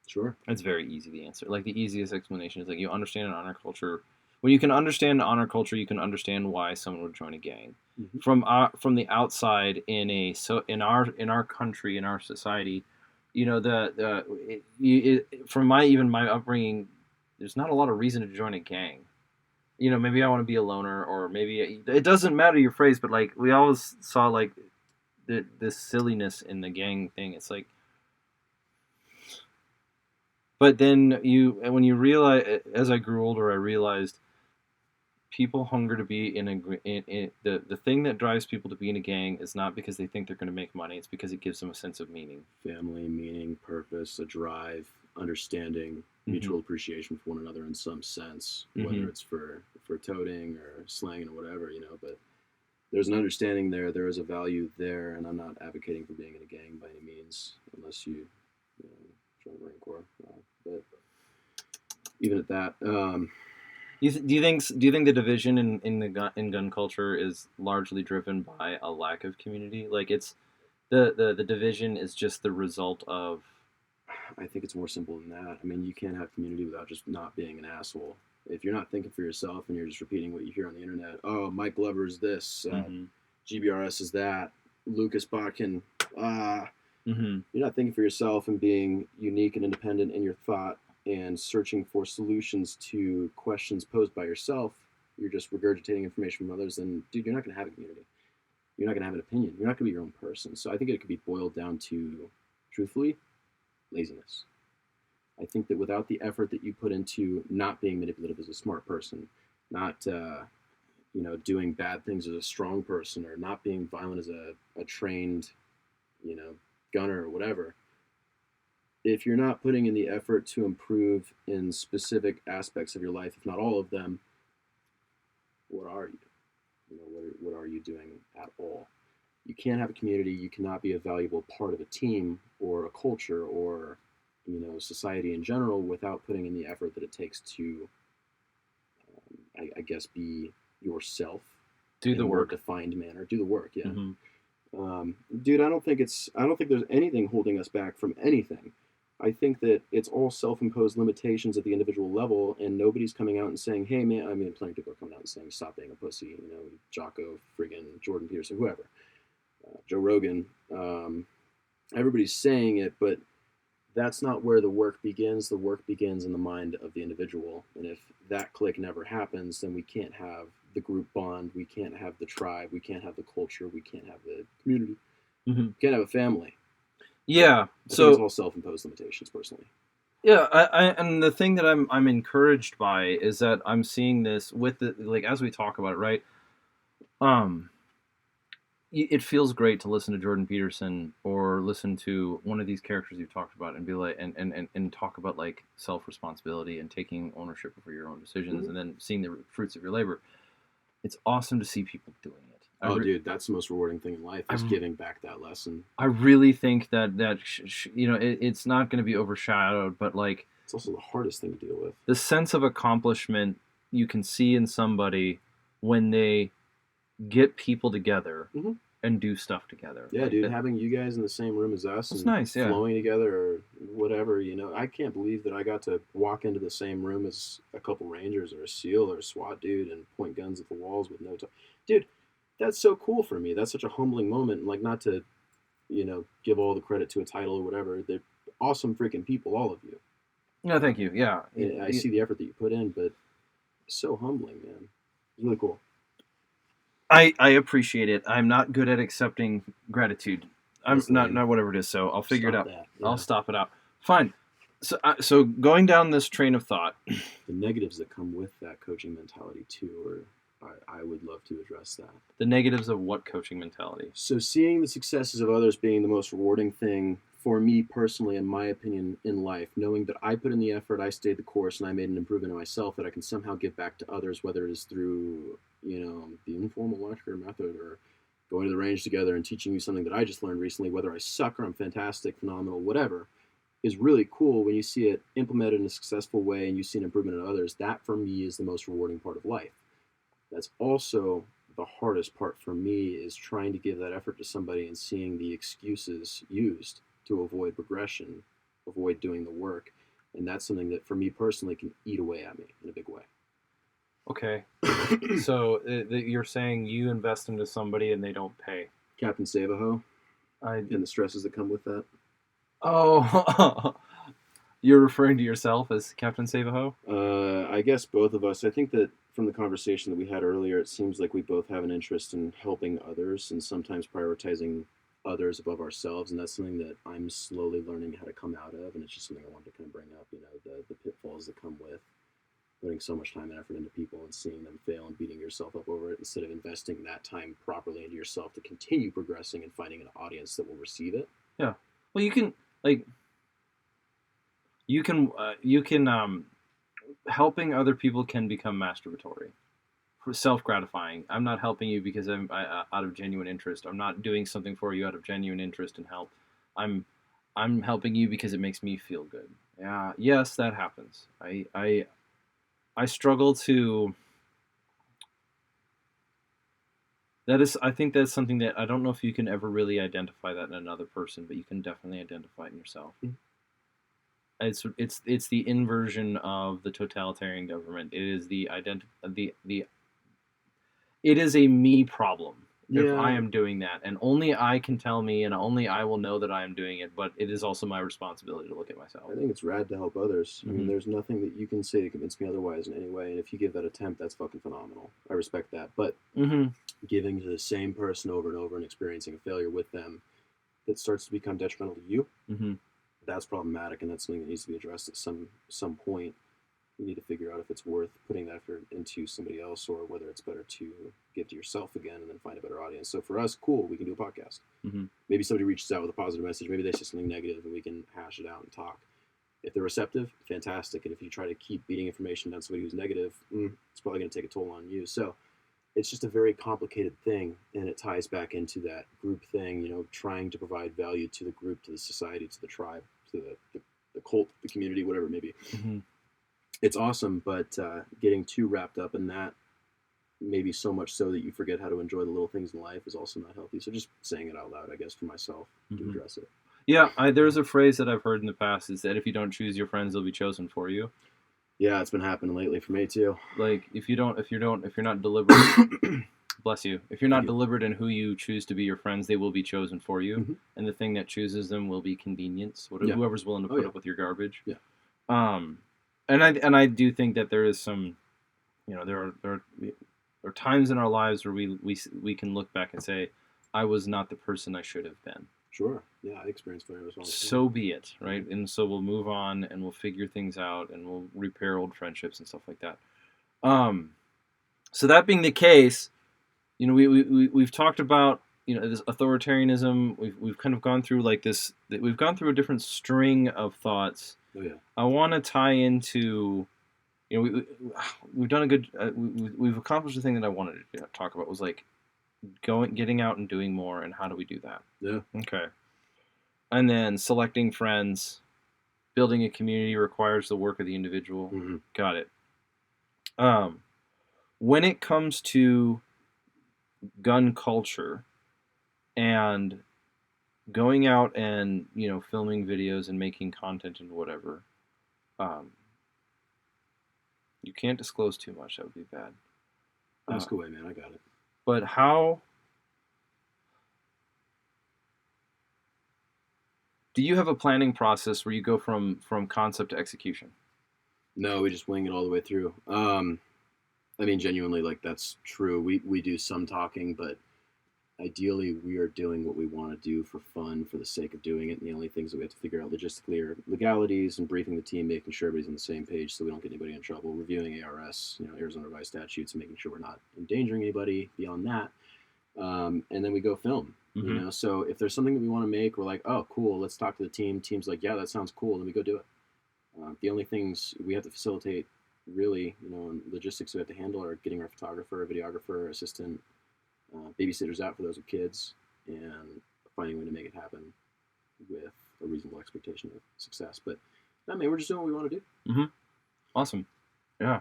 sure. It's very easy to answer. Like the easiest explanation is like you understand an honor culture. When you can understand honor culture, you can understand why someone would join a gang. Mm-hmm. From the outside in our country, in our society, from my upbringing, there's not a lot of reason to join a gang. Maybe I want to be a loner, or maybe it doesn't matter your phrase, but like we always saw like this silliness in the gang thing. It's like. But then when you realize, as I grew older, I realized people hunger to be the thing that drives people to be in a gang is not because they think they're going to make money. It's because it gives them a sense of meaning. Family, meaning, purpose, a drive, understanding, Mm-hmm. mutual appreciation for one another in some sense, Mm-hmm. whether it's for toting or slanging or whatever, but there's an understanding there. There is a value there, and I'm not advocating for being in a gang by any means, unless you join the Marine Corps. But even at that, Do you think the division in gun culture is largely driven by a lack of community? Like it's the division is just the result of. I think it's more simple than that. I mean, you can't have community without just not being an asshole. If you're not thinking for yourself and you're just repeating what you hear on the internet, oh, Mike Glover is this, Mm-hmm. GBRS is that, Lucas Botkin, Mm-hmm. you're not thinking for yourself and being unique and independent in your thought and searching for solutions to questions posed by yourself. You're just regurgitating information from others, then, dude, you're not going to have a community. You're not going to have an opinion. You're not going to be your own person. So I think it could be boiled down to, truthfully, laziness. I think that without the effort that you put into not being manipulative as a smart person, not doing bad things as a strong person, or not being violent as a trained gunner or whatever, if you're not putting in the effort to improve in specific aspects of your life, if not all of them, what are you? What are you doing at all? You can't have a community. You cannot be a valuable part of a team or a culture or society in general without putting in the effort that it takes to, I guess, be yourself Do in the a more work. defined manner. Do the work, yeah. Mm-hmm. Dude, I don't think there's anything holding us back from anything. I think that it's all self-imposed limitations at the individual level, and nobody's coming out and saying, "Hey, man." I mean, plenty of people are coming out and saying, "Stop being a pussy," Jocko, friggin' Jordan Peterson, whoever, Joe Rogan. Everybody's saying it, but that's not where the work begins. The work begins in the mind of the individual, and if that click never happens, then we can't have the group bond, we can't have the tribe, we can't have the culture, we can't have the community, Mm-hmm. we can't have a family. Yeah. I think it's So all self-imposed limitations, personally. yeah, and the thing that I'm encouraged by is that I'm seeing this with the like as we talk about it, right? Um, it feels great to listen to Jordan Peterson or listen to one of these characters you've talked about and be like and talk about like self responsibility and taking ownership for your own decisions Mm-hmm. and then seeing the fruits of your labor. It's awesome to see people doing it. Oh, dude, that's the most rewarding thing in life is I giving back that lesson. I really think that it's not going to be overshadowed, but like It's also the hardest thing to deal with. the sense of accomplishment you can see in somebody when they get people together Mm-hmm. and do stuff together. Yeah, Like dude, that, having you guys in the same room as us that's and nice. Yeah. flowing together or whatever, I can't believe that I got to walk into the same room as a couple Rangers or a SEAL or a SWAT dude and point guns at the walls with no time. Dude, that's so cool for me. That's such a humbling moment. And like, not to, give all the credit to a title or whatever. They're awesome freaking people, all of you. No, thank you. Yeah. And I see the effort that you put in, but it's so humbling, man. It's really cool. I appreciate it. I'm not good at accepting gratitude. I'm That's not lame. not whatever it is. So I'll figure it Stop out. that. I'll Yeah. stop it out. Fine. So going down this train of thought, The negatives that come with that coaching mentality too, or I would love to address that. the negatives of what coaching mentality? So seeing the successes of others being the most rewarding thing for me personally, in my opinion, in life, knowing that I put in the effort, I stayed the course, and I made an improvement in myself that I can somehow give back to others, whether it is through, the informal lecture method or going to the range together and teaching you something that I just learned recently, whether I suck or I'm fantastic, phenomenal, whatever, is really cool when you see it implemented in a successful way and you see an improvement in others. That for me is the most rewarding part of life. That's also the hardest part for me is trying to give that effort to somebody and seeing the excuses used to avoid progression, avoid doing the work. And that's something that for me personally can eat away at me in a big way. Okay. So you're saying you invest into somebody and they don't pay. Captain Savaho I and the stresses that come with that. Oh, you're referring to yourself as Captain Savaho? I guess both of us. I think that from the conversation that we had earlier, it seems like we both have an interest in helping others and sometimes prioritizing others above ourselves. And that's something that I'm slowly learning how to come out of. And it's just something I wanted to kind of bring up, the pitfalls that come with putting so much time and effort into people and seeing them fail and beating yourself up over it instead of investing that time properly into yourself to continue progressing and finding an audience that will receive it. Yeah. Well, you can like you can helping other people can become masturbatory, self gratifying. I'm not helping you because out of genuine interest. I'm not doing something for you out of genuine interest and help. I'm I'm helping you because it makes me feel good. Yeah. Yes, that happens. I struggle to. That is, I think that's something that I don't know if you can ever really identify that in another person, but you can definitely identify it in yourself. Mhm. It's the inversion of the totalitarian government. It is the it is a me problem if I Yeah, am doing that, and only I can tell me, and only I will know that I am doing it. But it is also my responsibility to look at myself. I think it's rad to help others. I mean, Mm-hmm. there's nothing that you can say to convince me otherwise in any way. And if you give that attempt, that's fucking phenomenal. I respect that. But Mm-hmm. giving to the same person over and over and experiencing a failure with them that starts to become detrimental to you, Mm-hmm. that's problematic, and that's something that needs to be addressed at some point. You need to figure out if it's worth putting that effort into somebody else or whether it's better to give to yourself again and then find a better audience. So for us, cool, we can do a podcast. Mm-hmm. Maybe somebody reaches out with a positive message. Maybe they say something negative and we can hash it out and talk. If they're receptive, fantastic. And if you try to keep beating information down somebody who's negative, it's probably going to take a toll on you. So it's just a very complicated thing, and it ties back into that group thing, trying to provide value to the group, to the society, to the tribe, to the cult, the community, whatever it may be. Mm-hmm. It's awesome, but getting too wrapped up in that maybe so much so that you forget how to enjoy the little things in life is also not healthy. So just saying it out loud, I guess, for myself to Mm-hmm. address it. Yeah, there's a phrase that I've heard in the past is that if you don't choose your friends, they'll be chosen for you. Yeah, it's been happening lately for me too. Like if you're not deliberate, bless you. If you're Thank not you. deliberate in who you choose to be your friends, they will be chosen for you. Mm-hmm. And the thing that chooses them will be convenience. Yeah. Whoever's willing to Oh put yeah. up with your garbage. Yeah. Um, and I do think that there is some, there are times in our lives where we can look back and say, I was not the person I should have been. Sure. Yeah, I experienced failure as well. So be it, right? And so we'll move on and we'll figure things out and we'll repair old friendships and stuff like that. So that being the case, we've talked about this authoritarianism. We've kind of gone through like this. We've gone through a different string of thoughts. Oh yeah. I want to tie into, we've done a good. We've accomplished the thing that I wanted to talk about was like getting out and doing more, and how do we do that? Yeah. Okay. And then selecting friends, building a community requires the work of the individual. Mm-hmm. Got it. When it comes to gun culture and going out and filming videos and making content and whatever, you can't disclose too much. That would be bad. Ask away, man. I got it. But how do you have a planning process where you go from concept to execution? No, we just wing it all the way through. I mean, genuinely, like that's true. We do some talking, but ideally, we are doing what we want to do for fun, for the sake of doing it. And the only things that we have to figure out logistically are legalities and briefing the team, making sure everybody's on the same page so we don't get anybody in trouble, reviewing ARS, Arizona Revised Statutes, and making sure we're not endangering anybody beyond that. And then we go film. Mm-hmm. So if there's something that we want to make, we're like, oh, cool, let's talk to the team. Team's like, yeah, that sounds cool. Then we go do it. The only things we have to facilitate, really, and logistics we have to handle are getting our photographer, videographer, assistant, babysitters out for those with kids, and finding a way to make it happen with a reasonable expectation of success. But I mean, we're just doing what we want to do. Mm-hmm. Awesome. Yeah.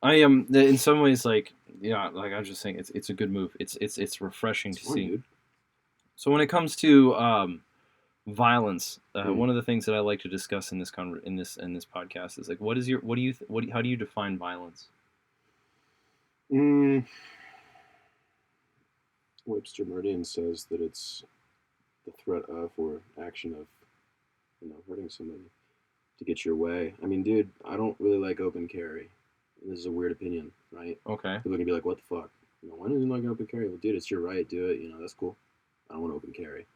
I am in some ways like I was just saying it's a good move. It's refreshing to fun, see. Dude. So when it comes to violence, one of the things that I like to discuss in this podcast is like how do you define violence? Webster Meridian says that it's the threat of or action of hurting somebody to get your way. I mean, dude, I don't really like open carry. This is a weird opinion, right? Okay. People are gonna be like, "What the fuck? Why don't you like open carry?" Well, dude, it's your right. Do it. That's cool. I don't want to open carry.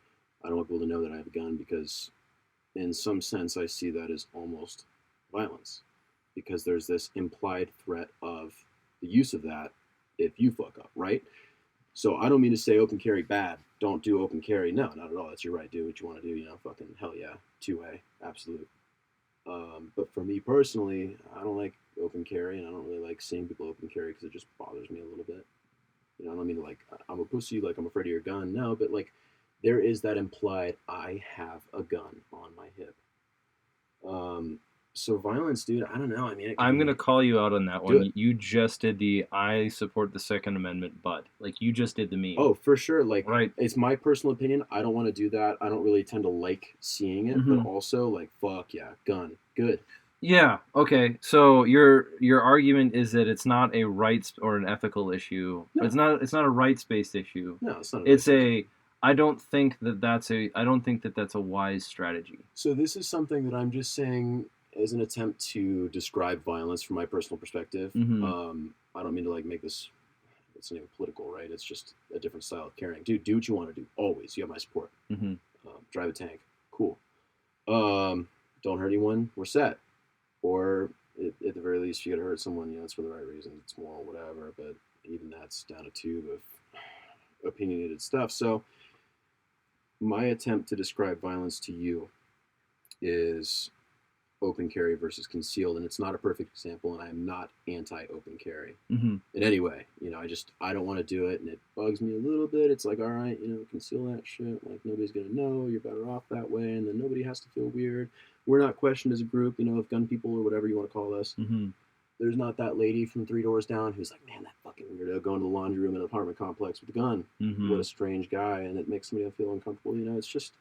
I don't want people to know that I have a gun because, in some sense, I see that as almost violence, because there's this implied threat of the use of that if you fuck up, right? So I don't mean to say open carry bad. Don't do open carry. No, not at all. That's your right. Do what you want to do. Fucking hell yeah. 2A. Absolute. But for me personally, I don't like open carry, and I don't really like seeing people open carry because it just bothers me a little bit. I don't mean to, like, I'm a pussy, like I'm afraid of your gun. No, but like there is that implied I have a gun on my hip. So violence, dude, I don't know. I mean, I'm gonna call you out on that one. it. You just did the I support the Second Amendment, but like you just did the meme. Oh, for sure. Like, right. It's my personal opinion. I don't want to do that. I don't really tend to like seeing it, but also like, fuck yeah, gun, good. Yeah. Okay. So your argument is that it's not a rights or an ethical issue. No. It's not a rights based issue. No, it's not. I don't think that that's a wise strategy. So this is something that I'm just saying as an attempt to describe violence from my personal perspective. Mm-hmm. I don't mean to like make this. It's not even political, right? It's just a different style of carrying. Dude, do what you want to do. Always, you have my support. Mm-hmm. Drive a tank, cool. Don't hurt anyone. We're set. Or at the very least, if you gotta hurt someone, it's for the right reasons. It's moral, whatever. But even that's down a tube of opinionated stuff. So my attempt to describe violence to you is open carry versus concealed, and it's not a perfect example, and I am not anti-open carry in any way. I don't want to do it, and it bugs me a little bit. It's like, all right, conceal that shit. Like, nobody's gonna know. You're better off that way, and then nobody has to feel weird. We're not questioned as a group, of gun people or whatever you want to call us. there's not that lady from Three Doors Down who's like, man, that fucking weirdo going to the laundry room in an apartment complex with a gun. What Mm-hmm. a strange guy, and it makes somebody feel uncomfortable. It's just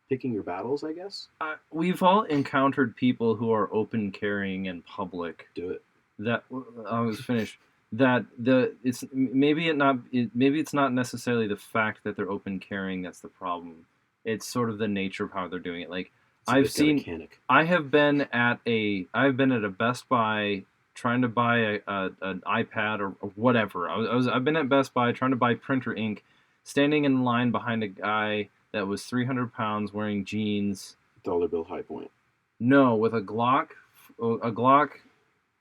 picking your battles, I guess. We've all encountered people who are open carrying in public. Do it. That I was finished. That it's maybe it's not necessarily the fact that they're open carrying that's the problem. It's sort of the nature of how they're doing it. Like So they've got a mechanic. I've been at a Best Buy trying to buy an iPad or whatever. I've been at Best Buy trying to buy printer ink, standing in line behind a guy that was 300 pounds wearing jeans. Dollar bill high point. No, with a Glock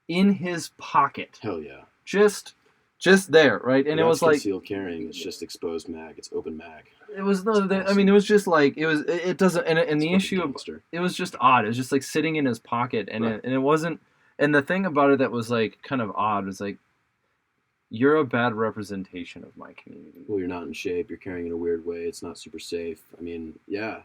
in his pocket. Hell yeah. Just there, right? And That's it was like concealed carrying. It's just exposed mag. It's open mag. it was no. Awesome. I mean, it was just like it was. It doesn't. And the issue of gangster. it was just odd. It was just like sitting in his pocket, and Right. it wasn't. And the thing about it that was like kind of odd was like, you're a bad representation of my community. Well, you're not in shape. You're carrying in a weird way. It's not super safe. I mean, yeah,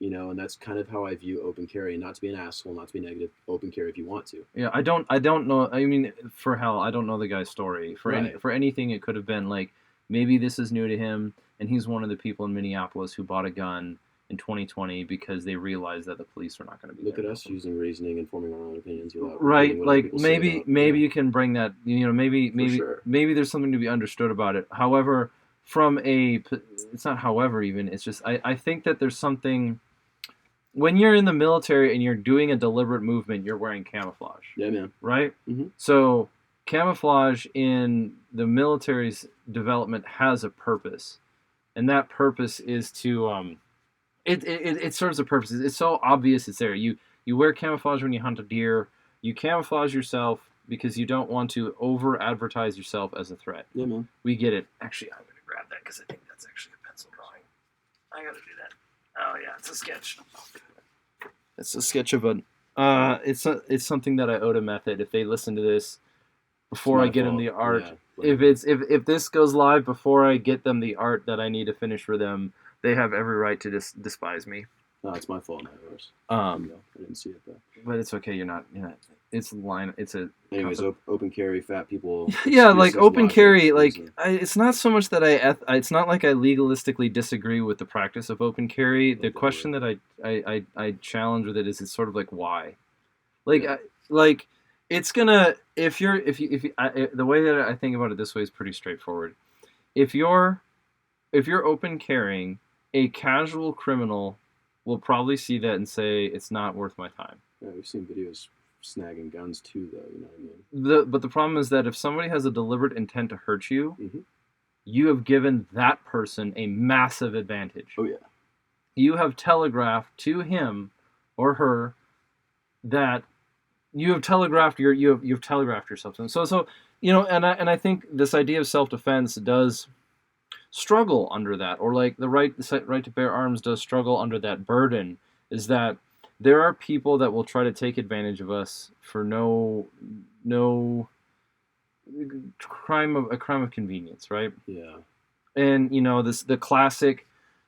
and that's kind of how I view open carry. Not to be an asshole, not to be negative. Open carry if you want to. Yeah, I don't know. I mean, for hell, I don't know the guy's story. Right. For anything, it could have been like maybe this is new to him, and he's one of the people in Minneapolis who bought a gun in 2020 because they realized that the police were not going to be Look there. at us using reasoning and forming our own opinions without Right, repeating what other like people say about- maybe yeah. you can bring that. Maybe sure. maybe there's something to be understood about it. However, it's not however even. It's just I think that there's something. When you're in the military and you're doing a deliberate movement, you're wearing camouflage. Yeah, man. Right? Mhm. So camouflage in the military's development has a purpose, and that purpose is to it serves a purpose. It's so obvious it's there. You wear camouflage when you hunt a deer. You camouflage yourself because you don't want to over advertise yourself as a threat. Yeah, man. We get it. Actually, I'm gonna grab that because I think that's actually a pencil drawing. I gotta do that. Oh yeah, it's a sketch. It's a sketch of a. It's something that I owe to Method. If they listen to this before I my get them fault. the art, Yeah, if this goes live before I get them the art that I need to finish for them, they have every right to despise me. No, it's my fault, not yours. I didn't see it though. But it's okay. You're not. It's a. Anyways, open carry, fat people. Yeah, like excuses, open logic, carry. Like reason. it's not so much that it's not like I legalistically disagree with the practice of open carry. The question that I challenge with it is it's sort of like why, like Yeah. like it's gonna if you the way that I think about it this way is pretty straightforward. If you're open carrying, a casual criminal will probably see that and say it's not worth my time. Yeah, we've seen videos snagging guns too, though. You know what I mean? But the problem is that if somebody has a deliberate intent to hurt you, Mhm. you have given that person a massive advantage. Oh yeah. You have telegraphed to him or her that you've telegraphed yourself to them. So and I think this idea of self-defense does struggle under that, or like the right to bear arms does struggle under that burden. Is that there are people that will try to take advantage of us for no crime of convenience, right? Yeah. And the classic,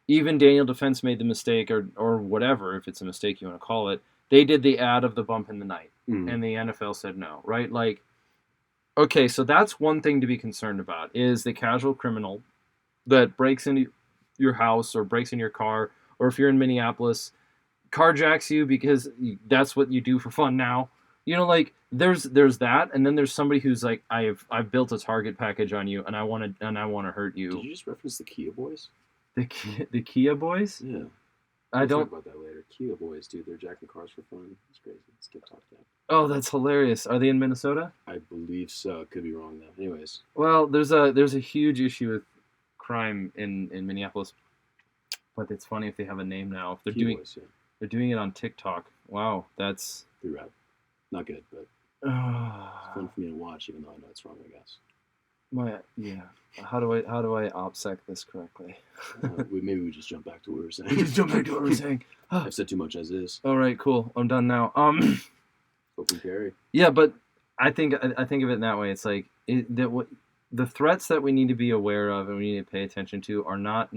even Daniel Defense made the mistake, or whatever, if it's a mistake you want to call it. They did the ad of the bump in the night, and the NFL said no, right? Like, okay, so that's one thing to be concerned about, is the casual criminal that breaks into your house or breaks in your car, or if you're in Minneapolis, carjacks you because that's what you do for fun now. Like there's that, and then there's somebody who's like, I've built a target package on you, and I want to hurt you. Did you just reference the Kia Boys? The Kia Boys? Yeah. We'll talk about that later. Kia Boys, dude, they're jacking cars for fun. It's crazy. Let's get talked about. Oh, that's hilarious. Are they in Minnesota? I believe so. Could be wrong though. Anyways. Well, there's a huge issue with crime in Minneapolis, but it's funny if they have a name now. If they're they're doing it on TikTok. Wow, that's pretty rad. Not good, but it's fun for me to watch, even though I know it's wrong. I guess. How do I OPSEC this correctly? Maybe we just jump back to what we were saying. Just jump back to what we were saying. I've said too much as is. All right, cool. I'm done now. Open carry. Yeah, but I think of it in that way. It's like the threats that we need to be aware of and we need to pay attention to are not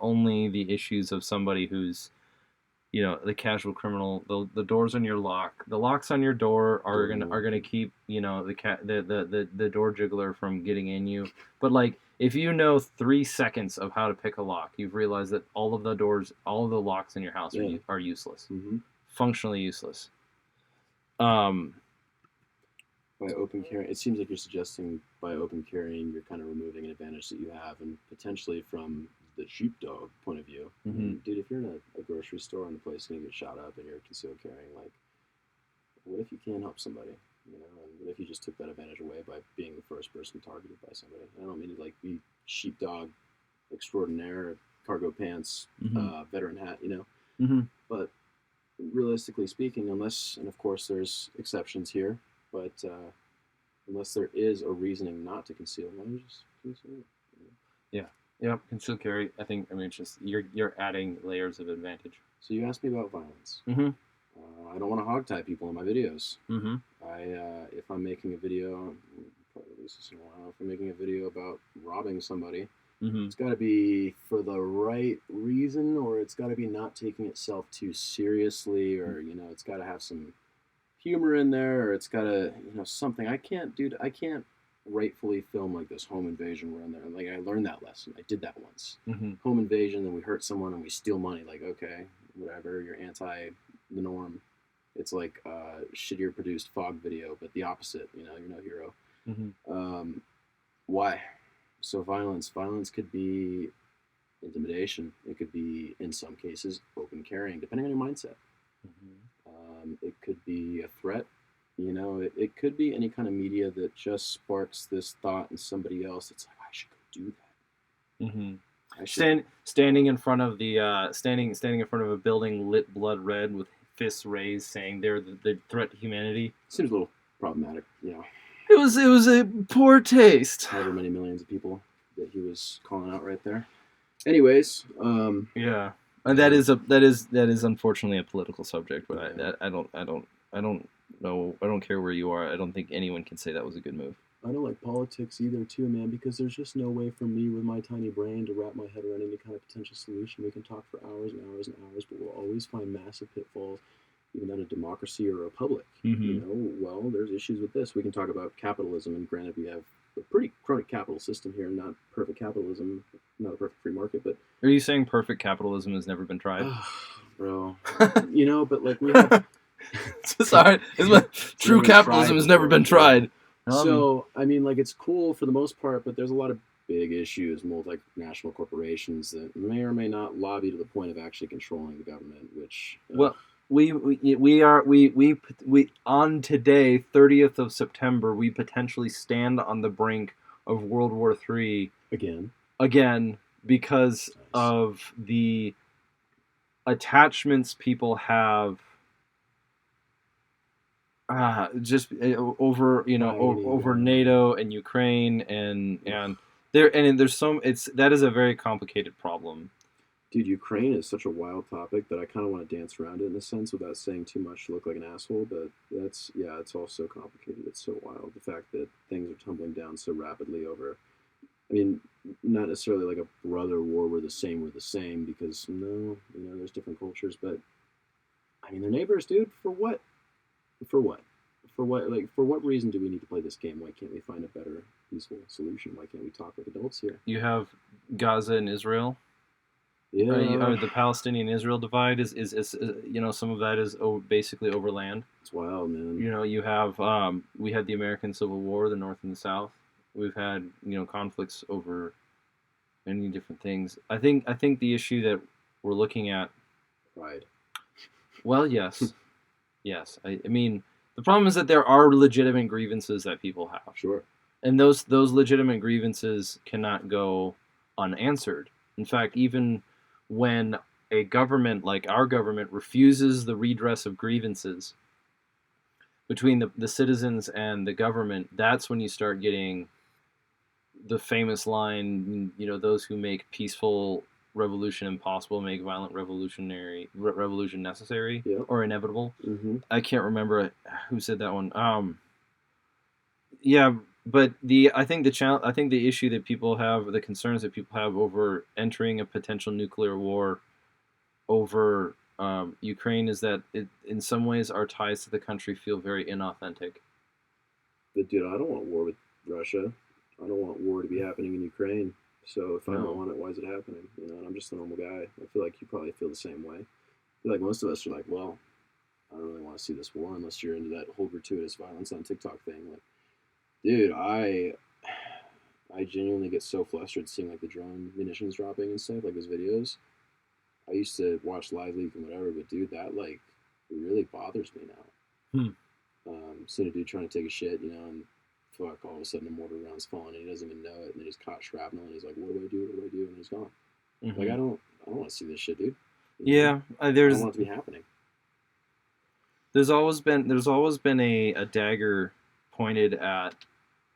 only the issues of somebody who's the casual criminal, the doors on your the locks on your door are gonna keep the door jiggler from getting in you. But like if you know 3 seconds of how to pick a lock, you've realized that all of the locks in your house Yeah. are useless, Mm-hmm. functionally useless. Um, By open carrying, it seems like you're suggesting by open carrying, you're kind of removing an advantage that you have, and potentially from the sheepdog point of view. I mean, dude, if you're in a grocery store and the place is gonna get shot up and you're concealed carrying, like, what if you can't help somebody? You know, and what if you just took that advantage away by being the first person targeted by somebody? I don't mean to like be sheepdog extraordinaire, cargo pants, veteran hat, you know. But realistically speaking, unless, and of course there's exceptions here, but unless there is a reasoning not to conceal, why don't you just conceal it? Yeah, yeah, concealed carry. I mean, it's just you're adding layers of advantage. So you asked me about violence. Mm-hmm. I don't want to hog tie people in my videos. Mm-hmm. If I'm making a video, probably release this in a while. If I'm making a video about robbing somebody, it's got to be for the right reason, or it's got to be not taking itself too seriously, or you know, it's got to have some humor in there, or it's got to, you know, something. I can't rightfully film like this home invasion where in there. Like I learned that lesson. I did that once. Home invasion, then we hurt someone and we steal money. Like okay, whatever. You're anti the norm. It's like shittier produced fog video, but the opposite. You know, you're no hero. Why? So violence could be intimidation. It could be, in some cases, open carrying, depending on your mindset. It could be a threat. You know, it could be any kind of media that just sparks this thought in somebody else. It's like I should go do that. Standing in front of the standing in front of a building lit blood red with fists raised, saying they're the threat to humanity. Seems a little problematic. You know. It was a poor taste. However many millions of people that he was calling out right there. Anyways, yeah, and that is unfortunately a political subject, but I don't know. I don't care where you are. I don't think anyone can say that was a good move. I don't like politics either, too, man, because there's just no way for me with my tiny brain to wrap my head around any kind of potential solution. We can talk for hours and hours and hours, but we'll always find massive pitfalls, even in a democracy or a republic. You know, well, there's issues with this. We can talk about capitalism, and granted, we have a pretty chronic capital system here, not perfect capitalism, not a perfect free market, but... Are you saying perfect capitalism has never been tried? Bro. You know, but like we have... Sorry, true capitalism has never been tried. So, I mean, like, it's cool for the most part, but there's a lot of big issues, multinational corporations that may or may not lobby to the point of actually controlling the government, which... Well, we on today, 30th of September, we potentially stand on the brink of World War III. Again, because of the attachments people have just over over NATO and Ukraine and there's that is a very complicated problem. Dude, Ukraine is such a wild topic that I kind of want to dance around it in a sense without saying too much to look like an asshole, but it's all so complicated. It's so wild. The fact that things are tumbling down so rapidly over, I mean, not necessarily like a brother war, we're the same, because no, you know, there's different cultures, but I mean, they're neighbors, dude. For what? Like, for what reason do we need to play this game? Why can't we find a better, peaceful solution? Why can't we talk like adults here? You have Gaza and Israel. Yeah. The Palestinian-Israel divide is you know, some of that is basically over land. It's wild, man. You know, you have we had the American Civil War, the North and the South. We've had, you know, conflicts over many different things. I think the issue that we're looking at, pride. Well, yes, yes. I mean, the problem is that there are legitimate grievances that people have. Sure. And those legitimate grievances cannot go unanswered. In fact, even when a government like our government refuses the redress of grievances between the citizens and the government, that's when you start getting the famous line, you know, those who make peaceful revolution impossible make violent revolution necessary, or inevitable. I can't remember who said that one. Yeah, but I think the issue that people have, the concerns that people have over entering a potential nuclear war over Ukraine is that in some ways our ties to the country feel very inauthentic. But dude, I don't want war with Russia. I don't want war to be happening in Ukraine. So if I don't No. want it, why is it happening? You know, and I'm just a normal guy. I feel like you probably feel the same way. I feel like most of us are like, well, I don't really want to see this war unless you're into that whole gratuitous violence on TikTok thing. Like, dude, I genuinely get so flustered seeing like the drone munitions dropping and stuff, like those videos. I used to watch Live Leak and whatever, but dude, that like really bothers me now. Hmm. Seeing a dude trying to take a shit, you know, and fuck, all of a sudden a mortar round's falling and he doesn't even know it, and then he's caught shrapnel and he's like, "What do I do? What do I do?" And he's gone. Like, Hmm. I don't want to see this shit, dude. You know, Yeah, I don't want it to be happening. there's always been a dagger pointed at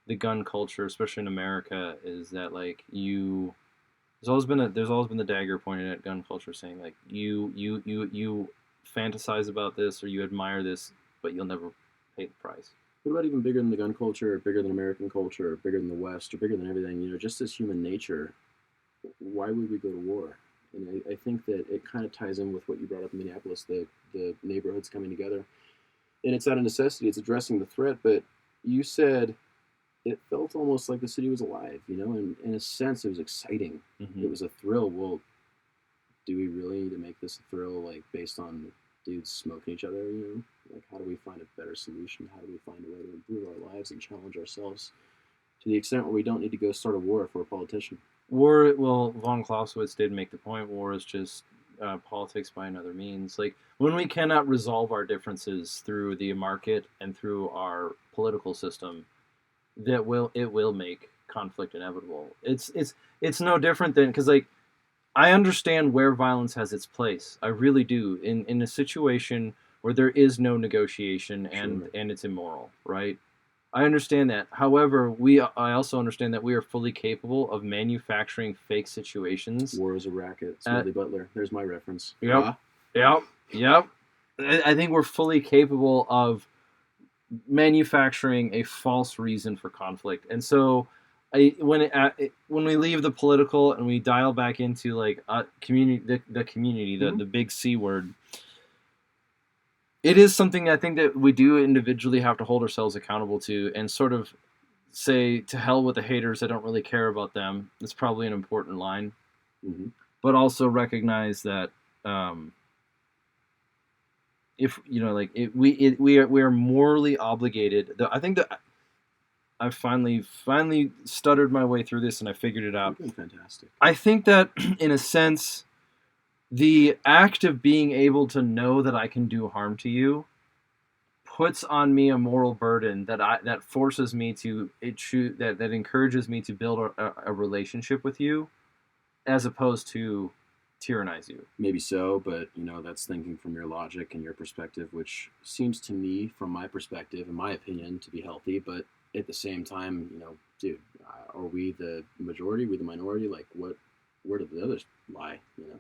the gun culture, especially in America, is that like there's always been the dagger pointed at gun culture, saying like you fantasize about this or you admire this, but you'll never pay the price. What about even bigger than the gun culture, or bigger than American culture, or bigger than the West, or bigger than everything? You know, just as human nature, why would we go to war? And I think that it kind of ties in with what you brought up in Minneapolis, the neighborhoods coming together. And it's out of necessity, it's addressing the threat, but you said it felt almost like the city was alive, you know, and in a sense it was exciting. Mm-hmm. It was a thrill. Well, do we really need to make this a thrill, like based on dudes smoking each other, you know? Like, how do we find a better solution? How do we find a way to improve our lives and challenge ourselves to the extent where we don't need to go start a war for a politician? War, well, von Clausewitz did make the point. War is just politics by another means. Like when we cannot resolve our differences through the market and through our political system, it will make conflict inevitable. It's no different than because like I understand where violence has its place. I really do. In a situation where there is no negotiation and Sure. and it's immoral, right? I understand that. However, I also understand that we are fully capable of manufacturing fake situations. War is a racket. Uh, Smedley Butler. There's my reference. yep, yep, yep. I think we're fully capable of manufacturing a false reason for conflict. And so when we leave the political and we dial back into like community, the community, Mm-hmm. the big C word, it is something I think that we do individually have to hold ourselves accountable to and sort of say to hell with the haters. I don't really care about them. That's probably an important line, Mm-hmm. but also recognize that um, if you know, like we are morally obligated. I think that I finally stuttered my way through this and I figured it You're out. doing fantastic. I think that in a sense, the act of being able to know that I can do harm to you puts on me a moral burden that forces me to that encourages me to build a relationship with you as opposed to tyrannize you. Maybe so, but you know, that's thinking from your logic and your perspective, which seems to me, from my perspective, in my opinion, to be healthy. But at the same time, you know, dude, are we the majority? Are we the minority? Like, what? Where do the others lie? You know,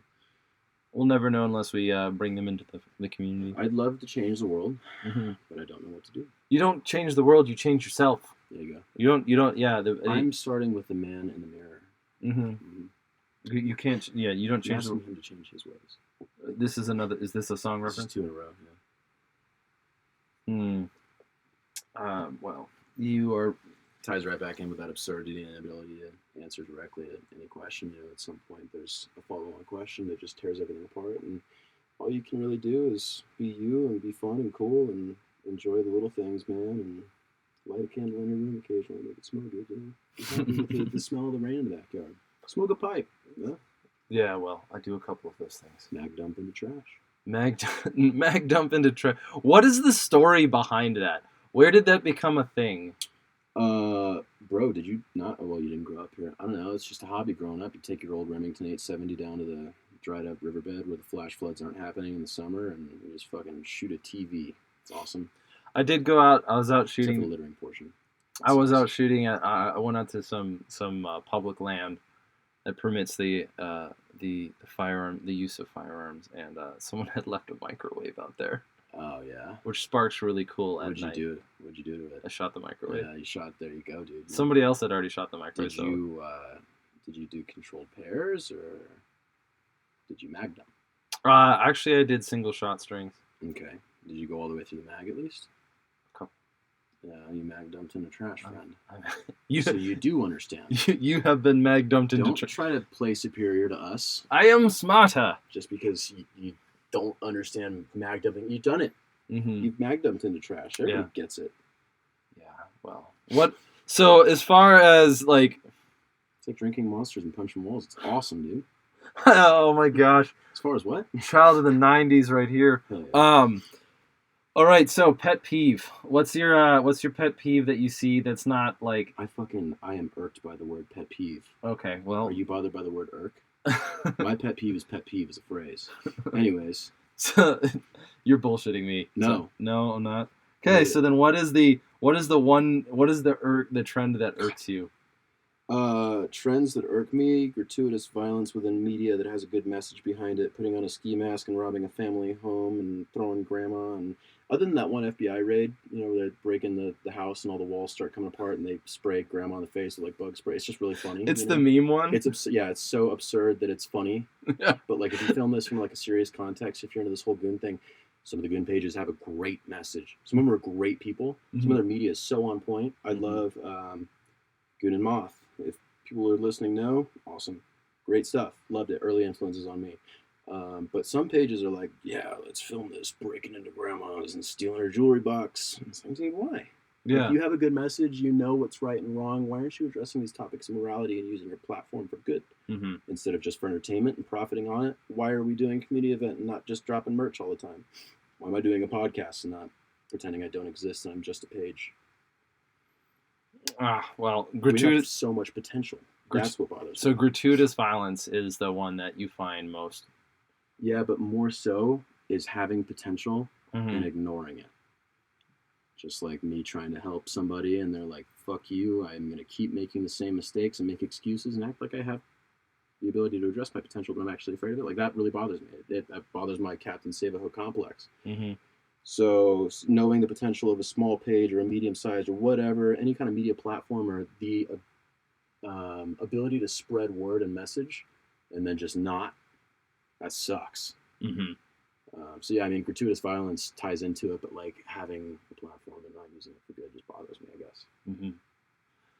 We'll never know unless we bring them into the community. I'd love to change the world, Mm-hmm. but I don't know what to do. You don't change the world; you change yourself. There you go. You don't. Yeah. I'm starting with the man in the mirror. Mm-hmm. Mm-hmm. You can't. Yeah. You don't I'm change. asking him to change his ways. This is another. Is this a song This is reference? 2 in a row. Yeah. Hmm. Well, you are. Ties right back in with that absurdity and inability to answer directly to any question. You know, at some point there's a follow-on question that just tears everything apart, and all you can really do is be you and be fun and cool and enjoy the little things, man, and light a candle in your room occasionally, make it smell good. You know, be happy with the smell of the rain in the backyard. Smoke a pipe. Yeah. Yeah. Well, I do a couple of those things. Mag dump into trash. Mag dump into trash. What is the story behind that? Where did that become a thing? Bro, did you not? Oh, well, you didn't grow up here. I don't know. It's just a hobby growing up. You take your old Remington 870 down to the dried up riverbed where the flash floods aren't happening in the summer, and you just fucking shoot a TV. It's awesome. I did go out. I was out Except for the shooting. littering portion. I was out shooting. I went out to some public land that permits the firearm the use of firearms, and someone had left a microwave out there, Oh yeah. which sparks really cool at What'd you night. do? What'd you do to it? I shot the microwave. Yeah, you shot. There you go, dude. Somebody else had already shot the microwave. Did you do controlled pairs or did you mag dump? Actually, I did single shot strings. Okay. Did you go all the way through the mag at least? Couple. Yeah, you mag dumped in a trash, friend. You, So you do understand. you have been mag dumped into. Don't try to play superior to us I am smarter. just because you don't understand mag dumping. You've done it. Mm-hmm. You've mag dumped into trash. Everybody Yeah. gets it. Yeah. Well, what? So as far as like, It's like drinking monsters and punching walls. It's awesome, dude. oh my gosh, As far as what? child of the '90s right here. Hell yeah. All right. So pet peeve. What's your pet peeve that you see that's not like? I am irked by the word pet peeve. Okay. Well. Are you bothered by the word irk? My pet peeve is a phrase. Anyways. So you're bullshitting me. No. So, no, I'm not. Okay, so then what is the trend that irks you? Trends that irk me: gratuitous violence within media that has a good message behind it, putting on a ski mask and robbing a family home and throwing grandma. And other than that one FBI raid, where they break in the house and all the walls start coming apart and they spray grandma in the face with like bug spray. It's just really funny. It's the meme one. It's so absurd that it's funny. Yeah. But like if you film this from like a serious context, if you're into this whole goon thing, some of the goon pages have a great message. Some of them are great people. Mm-hmm. Some of their media is so on point. I love Goon and Moth. If people are listening know, awesome. Great stuff. Loved it. Early influences on me. But some pages are like, yeah, let's film this breaking into grandma's and stealing her jewelry box. It's like, why? Yeah. If you have a good message, you know what's right and wrong. Why aren't you addressing these topics of morality and using your platform for good instead of just for entertainment and profiting on it? Why are we doing a community event and not just dropping merch all the time? Why am I doing a podcast and not pretending I don't exist and I'm just a page? Well, we have so much potential. That's what bothers me. So gratuitous violence is the one that you find most. Yeah, but more so is having potential and ignoring it. Just like me trying to help somebody and they're like, fuck you, I'm going to keep making the same mistakes and make excuses and act like I have the ability to address my potential, but I'm actually afraid of it. Like, that really bothers me. It bothers my Captain Save-A-Ho complex. So knowing the potential of a small page or a medium-sized or whatever, any kind of media platform or the ability to spread word and message and then just not, that sucks. So yeah, I mean, gratuitous violence ties into it, but like having a platform and not using it for good just bothers me, I guess.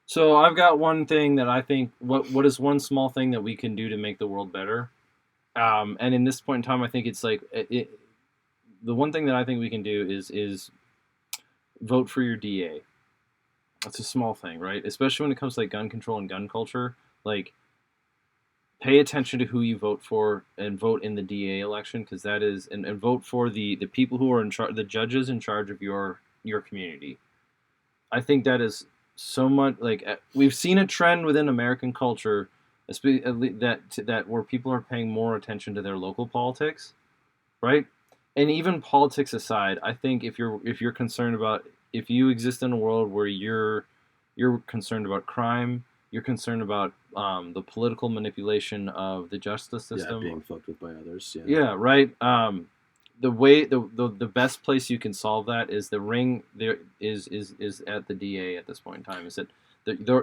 So I've got one thing that I think, what is one small thing that we can do to make the world better? And in this point in time, I think it's like, the one thing that I think we can do is vote for your DA. That's a small thing, right? Especially when it comes to like gun control and gun culture. Like, pay attention to who you vote for and vote in the DA election, because that is, and vote for the people who are in charge, the judges in charge of your community. I think that is so much, like, we've seen a trend within American culture that where people are paying more attention to their local politics, right? And even politics aside, I think if you're concerned about, if you exist in a world where you're concerned about crime, you're concerned about the political manipulation of the justice system. Yeah, being fucked with by others. Yeah. Yeah, right. The best place you can solve that is the ring. There is at the DA at this point in time. Is that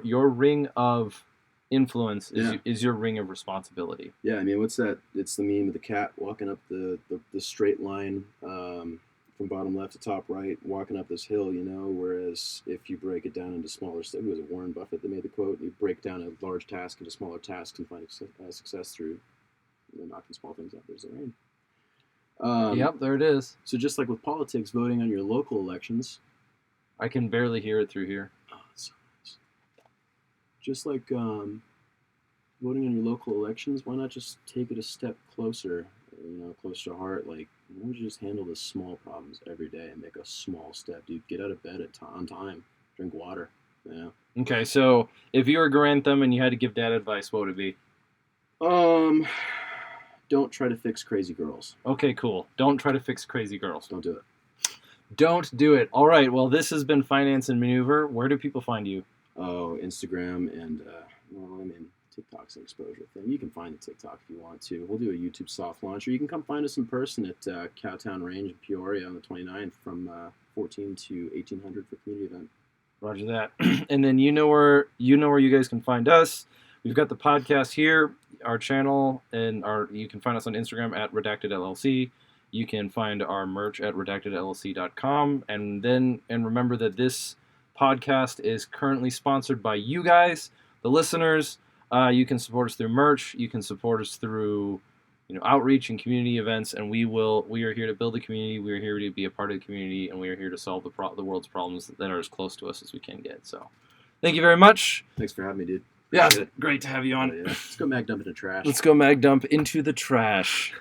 your ring of influence is your ring of responsibility. Yeah, I mean, what's that? It's the meme of the cat walking up the straight line from bottom left to top right, walking up this hill, whereas if you break it down into smaller steps, who was it, Warren Buffett that made the quote, you break down a large task into smaller tasks and find success through knocking small things out. There's the rain. Yep, there it is. So just like with politics, voting on your local elections. I can barely hear it through here. Oh, that's so nice. Just like voting on your local elections, why not just take it a step closer, closer to heart? Like, why don't you just handle the small problems every day and make a small step, dude? Get out of bed on time. Drink water. Yeah. Okay, so if you were Grantham and you had to give dad advice, what would it be? Don't try to fix crazy girls. Okay, cool. Don't try to fix crazy girls. Don't do it. Don't do it. All right, well, this has been Finance and Maneuver. Where do people find you? Oh, Instagram and, TikTok's an exposure thing. You can find the TikTok if you want to. We'll do a YouTube soft launch, or you can come find us in person at Cowtown Range in Peoria on the 29th from 14 to 1800 for community event. Roger that. And then you know where you guys can find us. We've got the podcast here, our channel, and you can find us on Instagram at Redacted LLC. You can find our merch at redactedllc.com. And remember that this podcast is currently sponsored by you guys, the listeners. You can support us through merch. You can support us through outreach and community events, and we are here to build a community. We are here to be a part of the community, and we are here to solve the world's problems that are as close to us as we can get. So thank you very much. Thanks for having me, dude. Yeah, great to have you on. Yeah. Let's go mag dump into trash. Let's go mag dump into the trash.